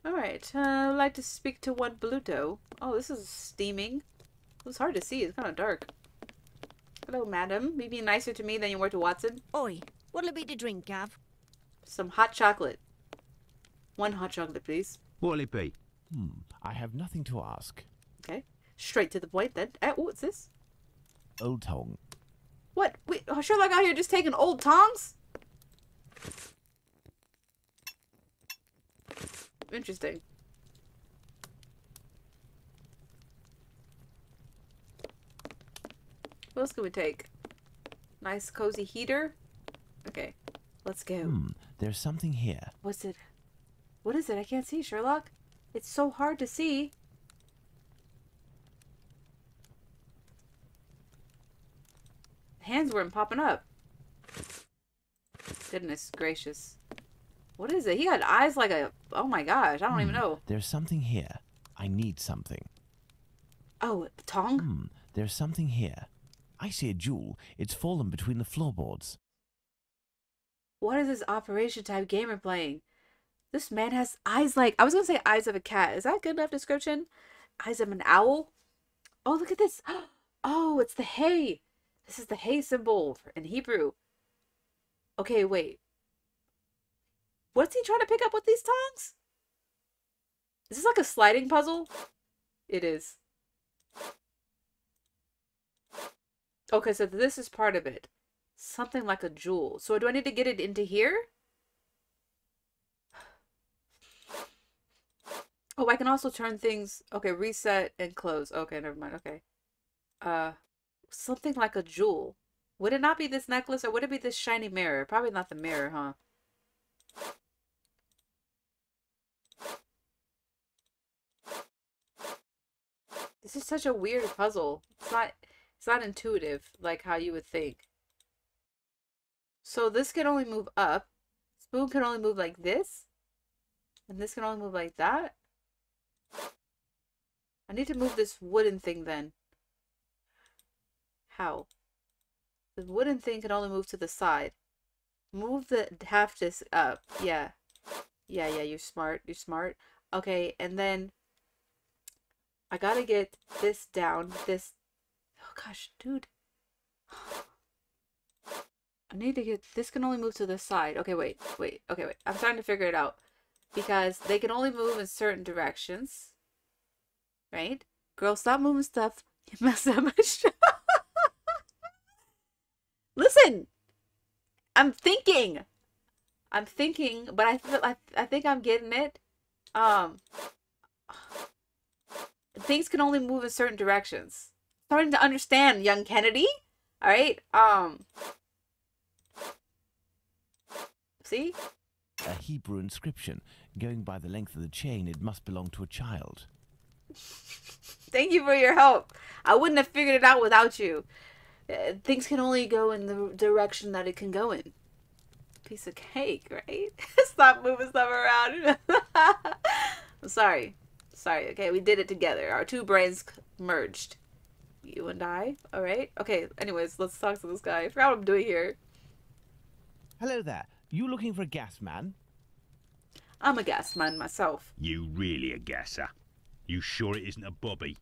A: Alright, I'd like to speak to one Bluto. Oh, this is steaming. It was hard to see. It's kind of dark. Hello, madam. You be nicer to me than you were to Watson?
D: Oi, what'll it be to drink, Gav?
A: Some hot chocolate. One hot chocolate, please.
C: What'll it be?
E: I have nothing to ask.
A: Okay. Straight to the point, then. What's this?
E: Old Tong.
A: What? Wait, Sherlock out here just taking old tongs? Interesting. What else can we take? Nice cozy heater. Okay, let's go.
E: There's something here.
A: What's it? What is it? I can't see, Sherlock. It's so hard to see. Hands weren't popping up. Goodness gracious. What is it? He had eyes like a... Oh my gosh, I don't even know.
E: There's something here. I need something.
A: Oh, the tongue?
E: There's something here. I see a jewel. It's fallen between the floorboards.
A: What is this Operation Type gamer playing? This man has eyes like... I was going to say eyes of a cat. Is that a good enough description? Eyes of an owl? Oh, look at this. Oh, it's the hay. This is the hay symbol in Hebrew. Okay, wait. What's he trying to pick up with these tongs? Is this like a sliding puzzle? It is. Okay, so this is part of it. Something like a jewel. So do I need to get it into here? Oh, I can also turn things... Okay, reset and close. Okay, never mind. Okay. Something like a jewel. Would it not be this necklace or would it be this shiny mirror? Probably not the mirror, huh? This is such a weird puzzle. It's not intuitive like how you would think. So this can only move up. Spoon can only move like this. And this can only move like that. I need to move this wooden thing then. How? The wooden thing can only move to the side. Move the half disc up. Yeah. Yeah, you're smart. You're smart. Okay, and then I gotta get this down. This... Oh gosh, dude. I need to get... This can only move to the side. Okay, wait. Okay, wait. I'm starting to figure it out. Because they can only move in certain directions. Right? Girl, stop moving stuff. You messed up my show. Listen! I'm thinking, but I think I'm getting it. Things can only move in certain directions. Starting to understand, young Kennedy. All right. See?
E: A Hebrew inscription. Going by the length of the chain, it must belong to a child.
A: Thank you for your help. I wouldn't have figured it out without you. Things can only go in the direction that it can go in. Piece of cake, right? Stop moving stuff around. I'm sorry. Sorry, okay? We did it together. Our two brains merged. You and I. Alright? Okay, anyways, let's talk to this guy. I forgot what I'm doing here.
E: Hello there. You looking for a gas man?
A: I'm a gas man myself.
F: You really a gasser? You sure it isn't a bobby?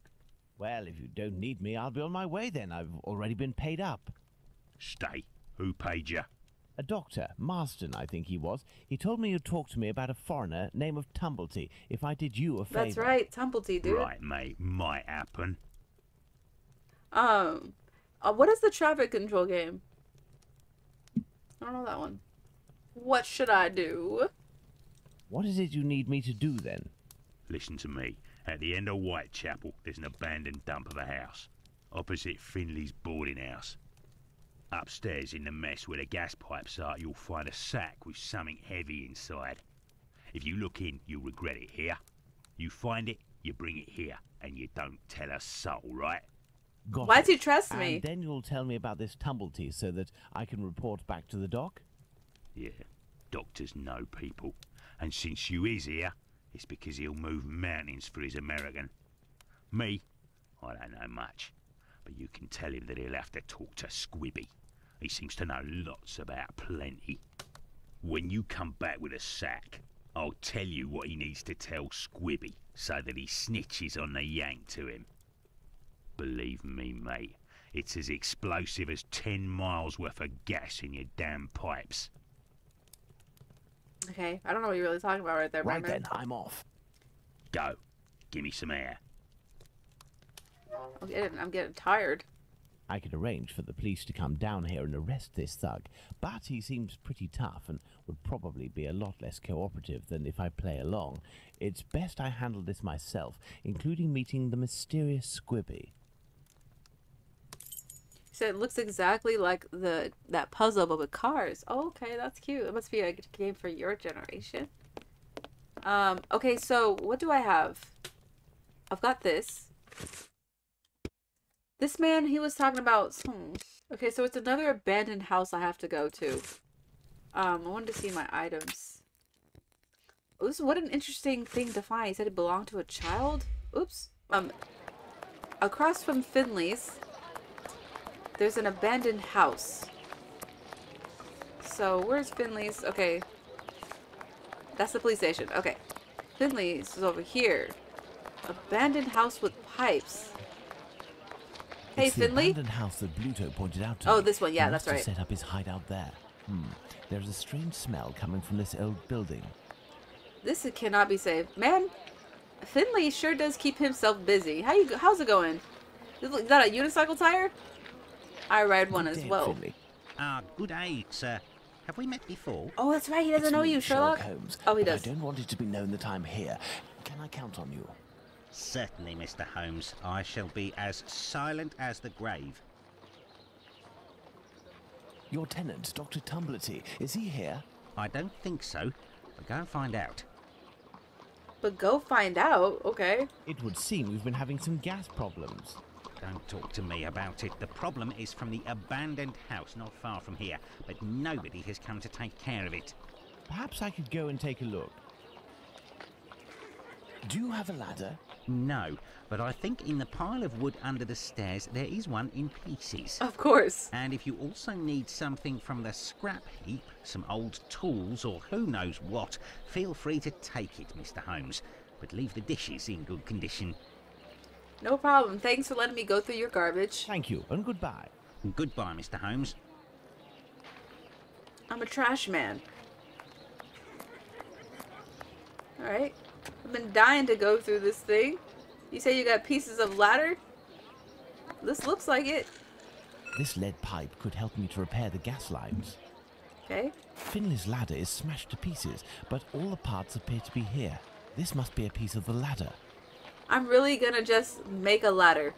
E: Well, if you don't need me, I'll be on my way then. I've already been paid up.
F: Stay. Who paid you?
E: A doctor, Marston, I think he was. He told me you'd talk to me about a foreigner, name of Tumblety, if I did you a favour.
A: That's right, Tumblety, dude.
F: Right, mate. Might happen.
A: What is the traffic control game? I don't know that one. What should I do?
E: What is it you need me to do then?
F: Listen to me. At the end of Whitechapel, there's an abandoned dump of a house. Opposite Finley's boarding house. Upstairs in the mess where the gas pipes are, you'll find a sack with something heavy inside. If you look in, you'll regret it here. You find it, you bring it here, and you don't tell a soul, right?
E: Got
A: Why
E: it.
A: do you trust me?
E: And then you'll tell me about this Tumblety so that I can report back to the doc?
F: Yeah, doctors know people. And since you is here, it's because he'll move mountains for his American. Me, I don't know much. But you can tell him that he'll have to talk to Squibby. He seems to know lots about plenty. When you come back with a sack, I'll tell you what he needs to tell Squibby so that he snitches on the yank to him. Believe me, mate, it's as explosive as 10 miles worth of gas in your damn pipes.
A: Okay, I don't know what you're really talking about right there,
E: Right
A: Batman.
E: then, I'm off.
F: Go. Give me some air.
A: I'm getting tired.
E: I could arrange for the police to come down here and arrest this thug, but he seems pretty tough and would probably be a lot less cooperative than if I play along. It's best I handle this myself, including meeting the mysterious Squibby.
A: So it looks exactly like that puzzle but with cars. Oh, okay, that's cute. It must be a game for your generation. Okay, so what do I have? I've got this. This man, he was talking about okay, so it's another abandoned house I have to go to. I wanted to see my items. Oh, what an interesting thing to find. He said it belonged to a child. Oops. Across from Finley's, there's an abandoned house. So where's Finley's? Okay, that's the police station. Okay, Finley's is over here. Abandoned house with pipes. Hey,
E: it's
A: Finley?
E: the abandoned house that Bluto pointed out to
A: Oh,
E: me.
A: this one. Yeah,
E: He
A: that's
E: must have
A: right.
E: set up his hideout there. There's a strange smell coming from this old building.
A: This cannot be safe. Man, Finley sure does keep himself busy. How's it going? Is that a unicycle tire? I ride one
E: Good
A: as
E: day,
A: well.
E: Finley.
C: Good day, sir. Have we met before?
A: Oh, that's right. He doesn't
E: It's
A: know
E: me,
A: you, Sherlock.
E: Holmes.
A: Oh, he
E: but
A: does.
E: I don't want it to be known that I'm here. Can I count on you?
C: Certainly, Mr. Holmes. I shall be as silent as the grave.
E: Your tenant, Dr. Tumblety, is he here?
C: I don't think so, but go and find out.
A: But go find out. Okay.
E: It would seem we've been having some gas problems.
C: Don't talk to me about it. The problem is from the abandoned house not far from here, but nobody has come to take care of it.
E: Perhaps I could go and take a look. Do you have a ladder?
C: No, but I think in the pile of wood under the stairs there is one in pieces.
A: Of course.
C: And if you also need something from the scrap heap, some old tools or who knows what, feel free to take it, Mr. Holmes. But leave the dishes in good condition.
A: No problem. Thanks for letting me go through your garbage.
E: Thank you, and goodbye.
C: Goodbye, Mr. Holmes.
A: I'm a trash man. Alright. I've been dying to go through this thing. You say you got pieces of ladder? This looks like it.
E: This lead pipe could help me to repair the gas lines.
A: Okay.
E: Finley's ladder is smashed to pieces, but all the parts appear to be here. This must be a piece of the ladder.
A: I'm really gonna just make a ladder.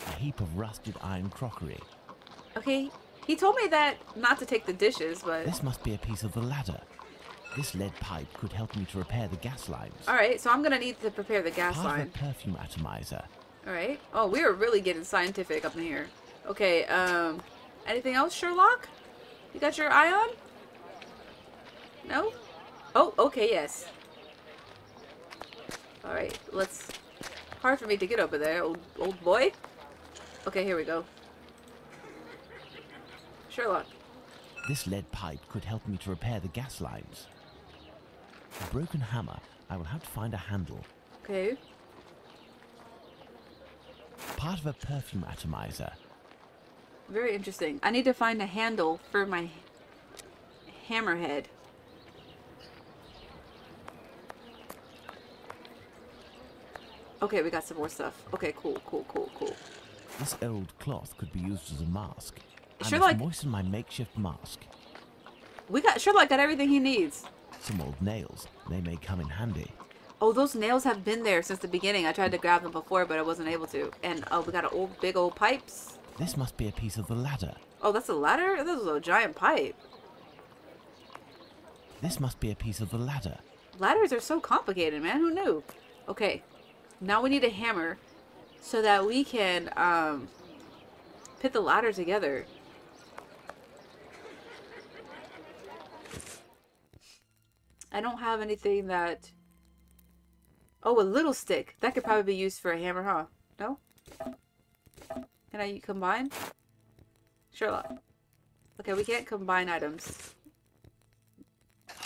E: A heap of rusted iron crockery.
A: Okay. He told me that not to take the dishes, but...
E: This must be a piece of the ladder. This lead pipe could help me to repair the gas lines.
A: Alright, so I'm gonna need to prepare the gas
E: Part of
A: line.
E: a perfume atomizer.
A: Alright. Oh, we are really getting scientific up in here. Okay, anything else, Sherlock? You got your eye on? No? Oh, okay, yes. Alright, let's... Hard for me to get over there, old boy. Okay, here we go. Sherlock.
E: This lead pipe could help me to repair the gas lines. A broken hammer. I will have to find a handle.
A: Okay.
E: Part of a perfume atomizer.
A: Very interesting. I need to find a handle for my hammerhead. Okay, we got some more stuff. Okay, cool.
E: This old cloth could be used as a mask. I
A: Sherlock,
E: must moisten my makeshift mask.
A: Sherlock got everything he needs.
E: Some old nails. They may come in handy.
A: Oh, those nails have been there since the beginning. I tried to grab them before, but I wasn't able to. And oh, we got big old pipes.
E: This must be a piece of the ladder.
A: Oh, that's a ladder? This is a giant pipe.
E: This must be a piece of the ladder.
A: Ladders are so complicated, man. Who knew? Okay. Now we need a hammer so that we can put the ladder together. I don't have anything that... Oh, a little stick. That could probably be used for a hammer, huh? No? Can I combine? Sherlock. Okay, we can't combine items.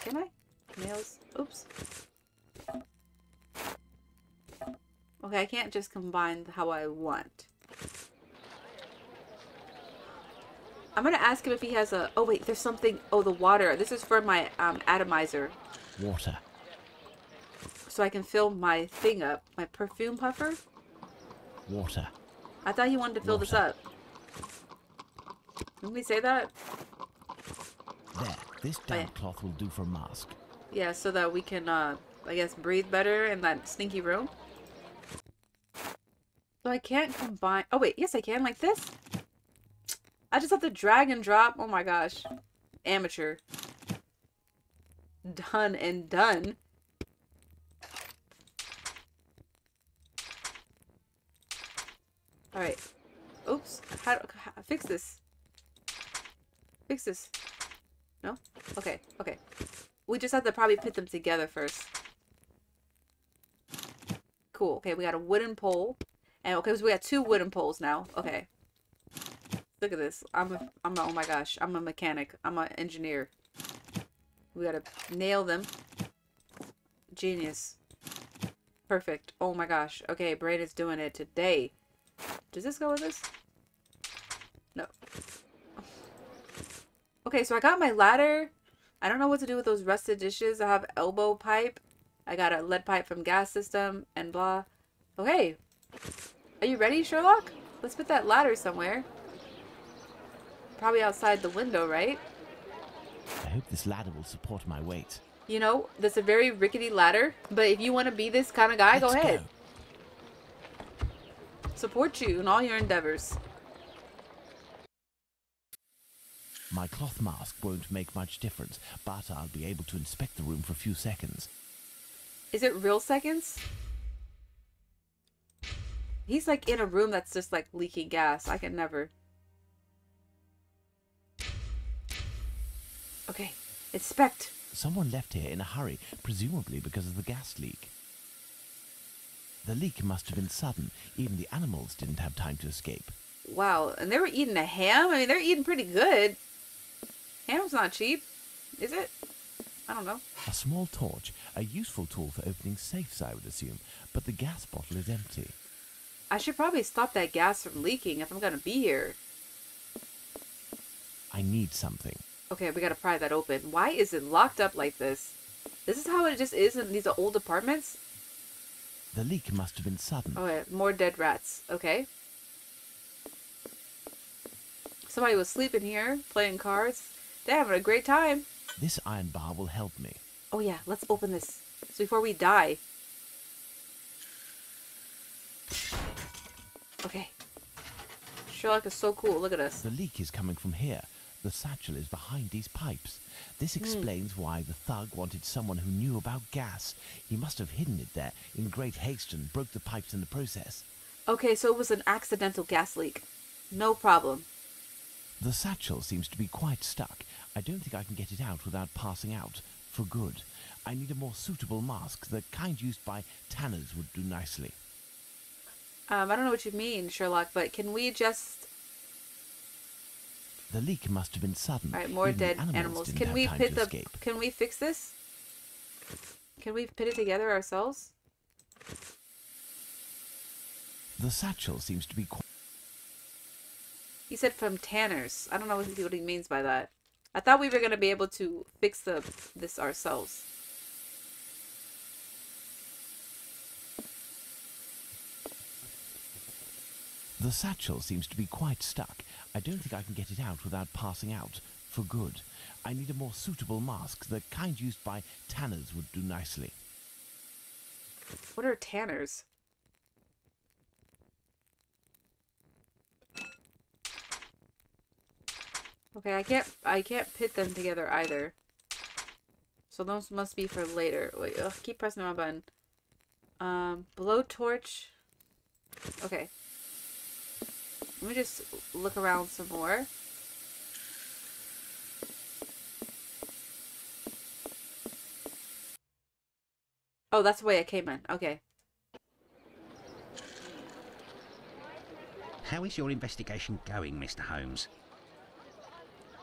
A: Can I? Nails. Oops. Okay, I can't just combine how I want. I'm gonna ask him if he has a... Oh, wait, there's something... Oh, the water. This is for my atomizer.
E: Water.
A: So I can fill my thing up. My perfume puffer?
E: Water.
A: I thought he wanted to fill this up. Didn't we say that?
E: There. This damp cloth will do for a mask.
A: Yeah, so that we can, I guess, breathe better in that stinky room. So I can't combine... Oh, wait. Yes, I can. Like this? I just have to drag and drop. Oh, my gosh. Amateur. Done and done. Alright. Oops. How fix this? Fix this. No? Okay. Okay. We just have to probably put them together first. Cool. Okay, we got a wooden pole. And okay, so we got 2 wooden poles now. Okay. Look at this. oh my gosh. I'm a mechanic. I'm an engineer. We gotta nail them. Genius. Perfect. Oh my gosh. Okay, Brain is doing it today. Does this go with this? No. Okay, so I got my ladder. I don't know what to do with those rusted dishes. I have elbow pipe. I got a lead pipe from gas system and blah. Okay. Are you ready, Sherlock? Let's put that ladder somewhere. Probably outside the window, right?
E: I hope this ladder will support my weight.
A: You know, that's a very rickety ladder, but if you want to be this kind of guy, go ahead. Support you in all your endeavors.
E: My cloth mask won't make much difference, but I'll be able to inspect the room for a few seconds.
A: Is it real seconds? He's like in a room that's just like leaking gas. I can never. Okay, inspect.
E: Someone left here in a hurry, presumably because of the gas leak. The leak must have been sudden. Even the animals didn't have time to escape.
A: Wow, and they were eating a ham? I mean, they're eating pretty good. Ham's not cheap, is it? I don't know.
E: A small torch, a useful tool for opening safes, I would assume, but the gas bottle is empty.
A: I should probably stop that gas from leaking if I'm gonna be here.
E: I need something.
A: Okay, we gotta pry that open. Why is it locked up like this? This is how it just is in these old apartments?
E: The leak must have been sudden.
A: Oh, yeah, more dead rats. Okay. Somebody was sleeping here, playing cards. They're having a great time.
E: This iron bar will help me.
A: Oh yeah, let's open this. So before we die. Okay. Sherlock is so cool. Look at us.
E: The leak is coming from here. The satchel is behind these pipes. This explains why the thug wanted someone who knew about gas. He must have hidden it there in great haste and broke the pipes in the process.
A: Okay, so it was an accidental gas leak. No problem.
E: The satchel seems to be quite stuck. I don't think I can get it out without passing out. For good. I need a more suitable mask. The kind used by tanners would do nicely. I
A: don't know what you mean, Sherlock, but can we just...
E: The leak must have been sudden.
A: All right, more
E: Even the
A: dead animals.
E: didn't
A: Can
E: have
A: we
E: time
A: pit
E: to
A: the?
E: escape.
A: Can we fix this? Can we pit it together ourselves?
E: The satchel seems to be quite...
A: He said from Tanner's. I don't know what he means by that. I thought we were gonna be able to fix this ourselves.
E: The satchel seems to be quite stuck. I don't think I can get it out without passing out. For good. I need a more suitable mask. The kind used by tanners would do nicely.
A: What are Tanners? Okay, I can't pit them together either. So those must be for later. Wait, ugh, keep pressing the wrong button. Blowtorch. Okay. Let me just look around some more. Oh, that's the way I came in. Okay.
C: How is your investigation going, Mr. Holmes?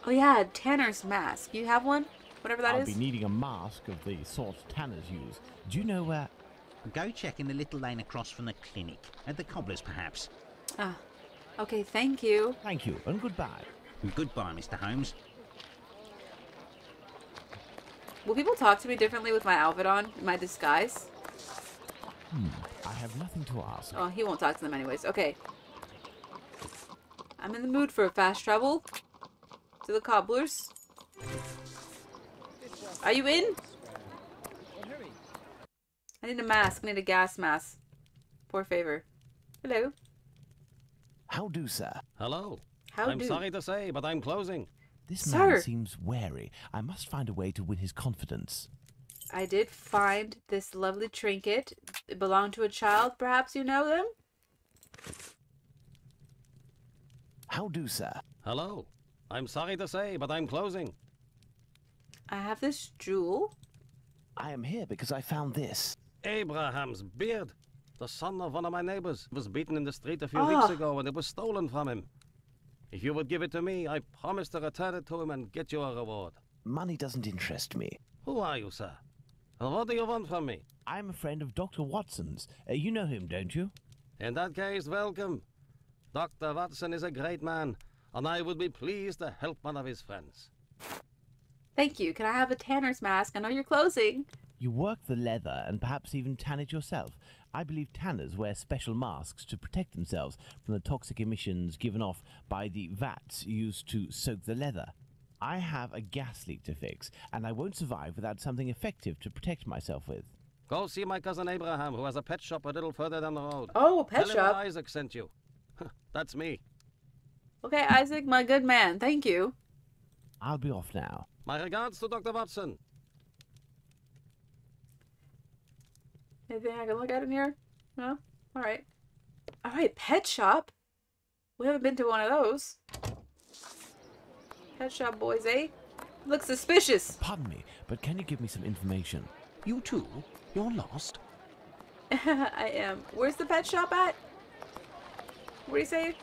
A: Oh yeah, Tanner's mask. You have one? Whatever that
E: I'll
A: is?
E: be needing a mask of the sort tanners use. Do you know where...
C: Go check in the little lane across from the clinic. At the cobbler's, perhaps.
A: Ah. Okay, thank you.
E: Thank you, and goodbye.
C: Goodbye, Mr. Holmes.
A: Will people talk to me differently with my outfit on? My disguise?
E: I have nothing to ask.
A: Oh, he won't talk to them anyways. Okay. I'm in the mood for a fast travel. To the cobblers. Are you in? I need a mask. I need a gas mask. Poor favor. Hello.
E: How do, sir?
G: Hello.
A: How
G: I'm
A: do?
G: sorry to say, but I'm closing.
E: This
A: Sir.
E: man seems wary. I must find a way to win his confidence.
A: I did find this lovely trinket. It belonged to a child. Perhaps you know them?
E: How do, sir?
G: Hello. I'm sorry to say, but I'm closing.
A: I have this jewel.
E: I am here because I found this.
G: Abraham's beard. The son of one of my neighbors was beaten in the street a few
A: Ah.
G: weeks ago and it was stolen from him. If you would give it to me, I promise to return it to him and get you a reward.
E: Money doesn't interest me.
G: Who are you, sir? And what do you want from me?
E: I'm a friend of Dr. Watson's. You know him, don't you?
G: In that case, welcome. Dr. Watson is a great man, and I would be pleased to help one of his friends.
A: Thank you. Can I have a tanner's mask? I know you're closing.
E: You work the leather and perhaps even tan it yourself. I believe tanners wear special masks to protect themselves from the toxic emissions given off by the vats used to soak the leather. I have a gas leak to fix, and I won't survive without something effective to protect myself with.
G: Go see my cousin Abraham, who has a pet shop a little further down the road.
A: Oh, pet
G: Tell him
A: shop.
G: Isaac sent you. That's me.
A: Okay, Isaac, my good man. Thank you.
E: I'll be off now.
G: My regards to Dr. Watson.
A: Anything I can look at in here? No? Alright. Alright, pet shop? We haven't been to one of those. Pet shop boys, eh? Looks suspicious.
E: Pardon me, but can you give me some information?
C: You too? You're lost?
A: I am. Where's the pet shop at? What do you say?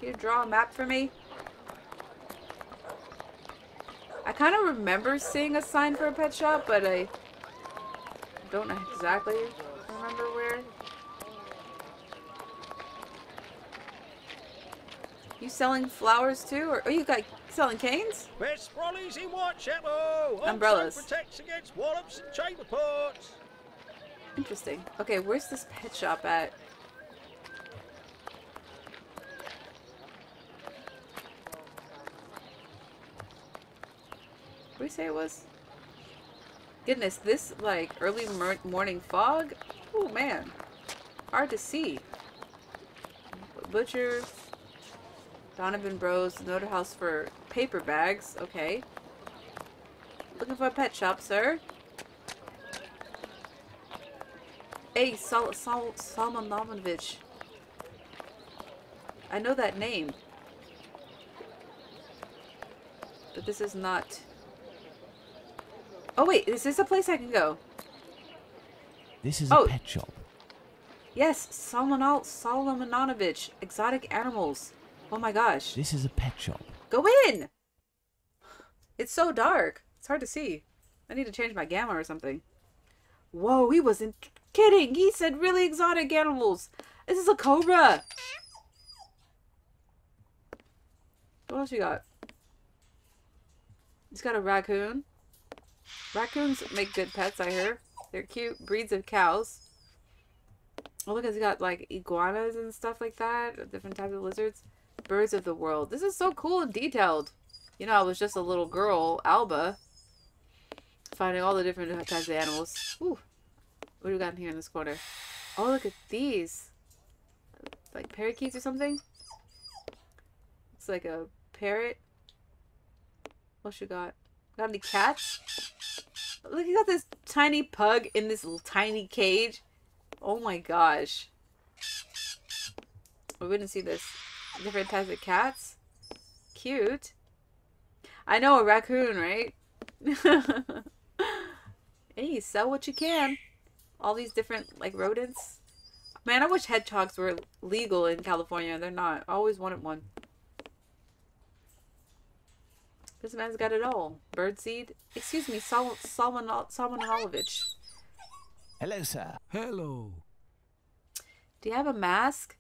A: Can you draw a map for me? I kind of remember seeing a sign for a pet shop, but I don't exactly remember where. You selling flowers too? Or you got selling canes?
G: Best brollies in Whitechapel.
A: Umbrellas.
G: Also protects against wallops and chamber pots.
A: Interesting. Okay, where's this pet shop at? What do you say it was? Goodness, this like early morning fog? Oh man, hard to see. Butcher, Donovan Bros, Noter House for paper bags. Okay. Looking for a pet shop, sir. Hey, Salmanovich. I know that name. But this is not... Oh wait, is this a place I can go?
E: This is a pet shop.
A: Yes, Salmanovich. Exotic animals. Oh my gosh.
E: This is a pet shop.
A: Go in! It's so dark. It's hard to see. I need to change my gamma or something. Whoa, he wasn't kidding. He said really exotic animals. This is a cobra. What else you got? He's got a raccoon. Raccoons make good pets, I hear. They're cute breeds of cows. Oh, look, he's got like iguanas and stuff like that. Different types of lizards. Birds of the world. This is so cool and detailed. You know, I was just a little girl, Alba, finding all the different types of animals. Ooh. What do we got in here in this corner? Oh, look at these. Like parakeets or something? It's like a parrot. What you got? Got any cats? Look, you got this tiny pug in this little tiny cage. Oh my gosh. We didn't see this. Different types of cats. Cute. I know, a raccoon, right? Hey, sell what you can. All these different, like, rodents. Man, I wish hedgehogs were legal in California. They're not. I always wanted one. This man's got it all. Birdseed. Excuse me, Salmonovich.
E: Hello, sir.
B: Hello.
A: Do you have a mask?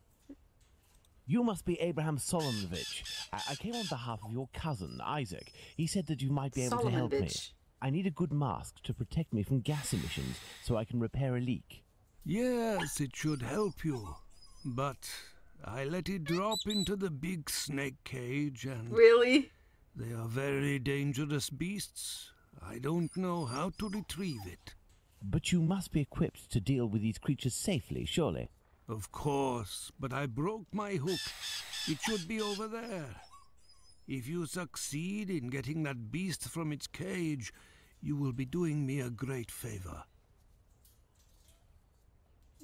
E: You must be Abraham Solomovich. I came on behalf of your cousin, Isaac. He said that you might be able to help me.
A: Solomovich.
E: I need a good mask to protect me from gas emissions so I can repair a leak.
B: Yes, it should help you. But I let it drop into the big snake cage and...
A: Really?
B: They are very dangerous beasts. I don't know how to retrieve it.
E: But you must be equipped to deal with these creatures safely, surely.
B: Of course, but I broke my hook. It should be over there. If you succeed in getting that beast from its cage, you will be doing me a great favor.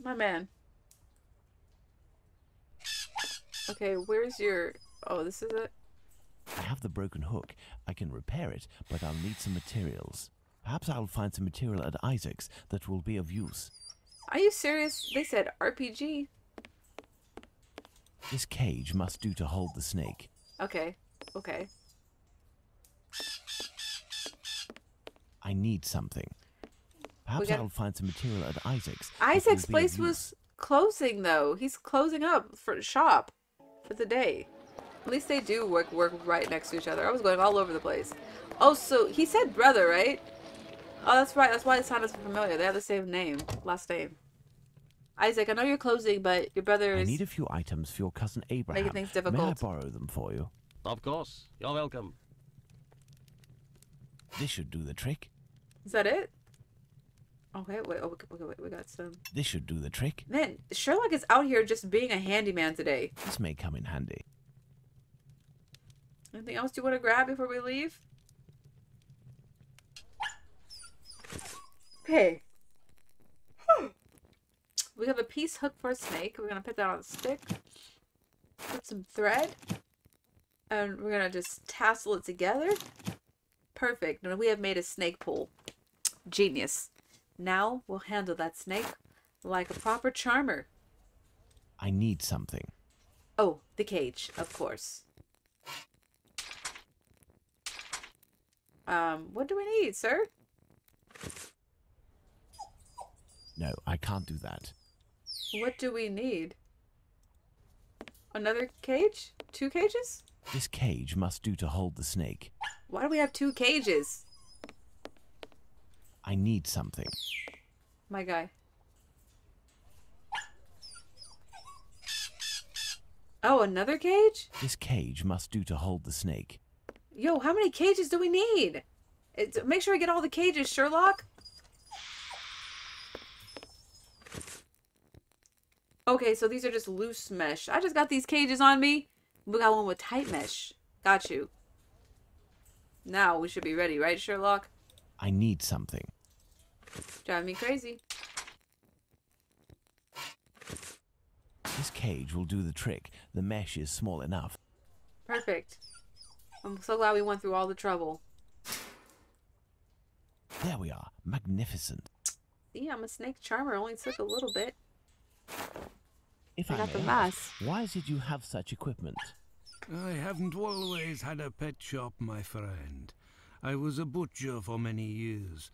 A: My man. Okay, where's your... Oh, this is it?
E: I have the broken hook. I can repair it, but I'll need some materials. Perhaps I'll find some material at Isaac's that will be of use.
A: Are you serious? They said RPG.
E: This cage must do to hold the snake.
A: Okay. Okay.
E: I need something. Perhaps I'll find some material at Isaac's.
A: Isaac's place was closing, though. He's closing up for shop for the day. At least they do work right next to each other. I was going all over the place. Oh, so he said brother, right? Oh, that's right. That's why it sounded so familiar. They have the same name, last name. Isaac, I know you're closing, but your brother is...
E: I need a few items for your cousin Abraham.
A: Making things difficult.
E: May I borrow them for you?
G: Of course. You're welcome.
E: This should do the trick.
A: Is that it? Okay, wait. Oh, okay, wait. We got some...
E: This should do the trick.
A: Man, Sherlock is out here just being a handyman today.
E: This may come in handy.
A: Anything else you want to grab before we leave? Okay. We have a piece hook for a snake. We're going to put that on a stick. Put some thread. And we're going to just tassel it together. Perfect. And we have made a snake pole. Genius. Now we'll handle that snake like a proper charmer.
E: I need something.
A: Oh, the cage, of course. What do we need, sir?
E: No, I can't do that.
A: What do we need? Another cage? 2 cages?
E: This cage must do to hold the snake.
A: Why do we have 2 cages?
E: I need something.
A: My guy. Oh, another cage?
E: This cage must do to hold the snake.
A: Yo, how many cages do we need? Make sure I get all the cages, Sherlock. Okay, so these are just loose mesh. I just got these cages on me. We got one with tight mesh. Got you. Now we should be ready, right, Sherlock?
E: I need something.
A: Driving me crazy.
E: This cage will do the trick. The mesh is small enough.
A: Perfect. I'm so glad we went through all the trouble.
E: There we are. Magnificent.
A: See, I'm a snake charmer. Only took a little bit.
E: If
A: I
E: I
A: got
E: may
A: the
E: ask,
A: mask.
E: why is it you have such equipment?
B: I haven't always had a pet shop, my friend. I was a butcher for many years,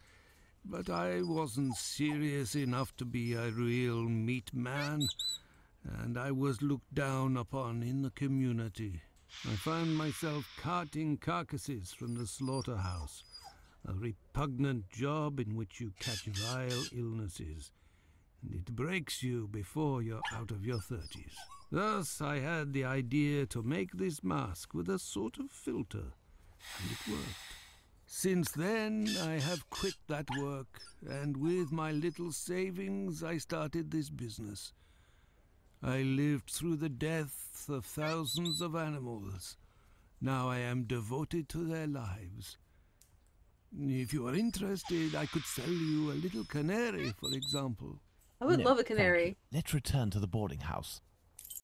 B: but I wasn't serious enough to be a real meat man, and I was looked down upon in the community. I found myself carting carcasses from the slaughterhouse, a repugnant job in which you catch vile illnesses, and it breaks you before you're out of your 30s. Thus I had the idea to make this mask with a sort of filter, and it worked. Since then I have quit that work, and with my little savings I started this business. I lived through the deaths of thousands of animals. Now I am devoted to their lives. If you are interested, I could sell you a little canary, for example.
A: I would
E: No,
A: love a
E: thank
A: canary.
E: you. Let's return to the boarding house.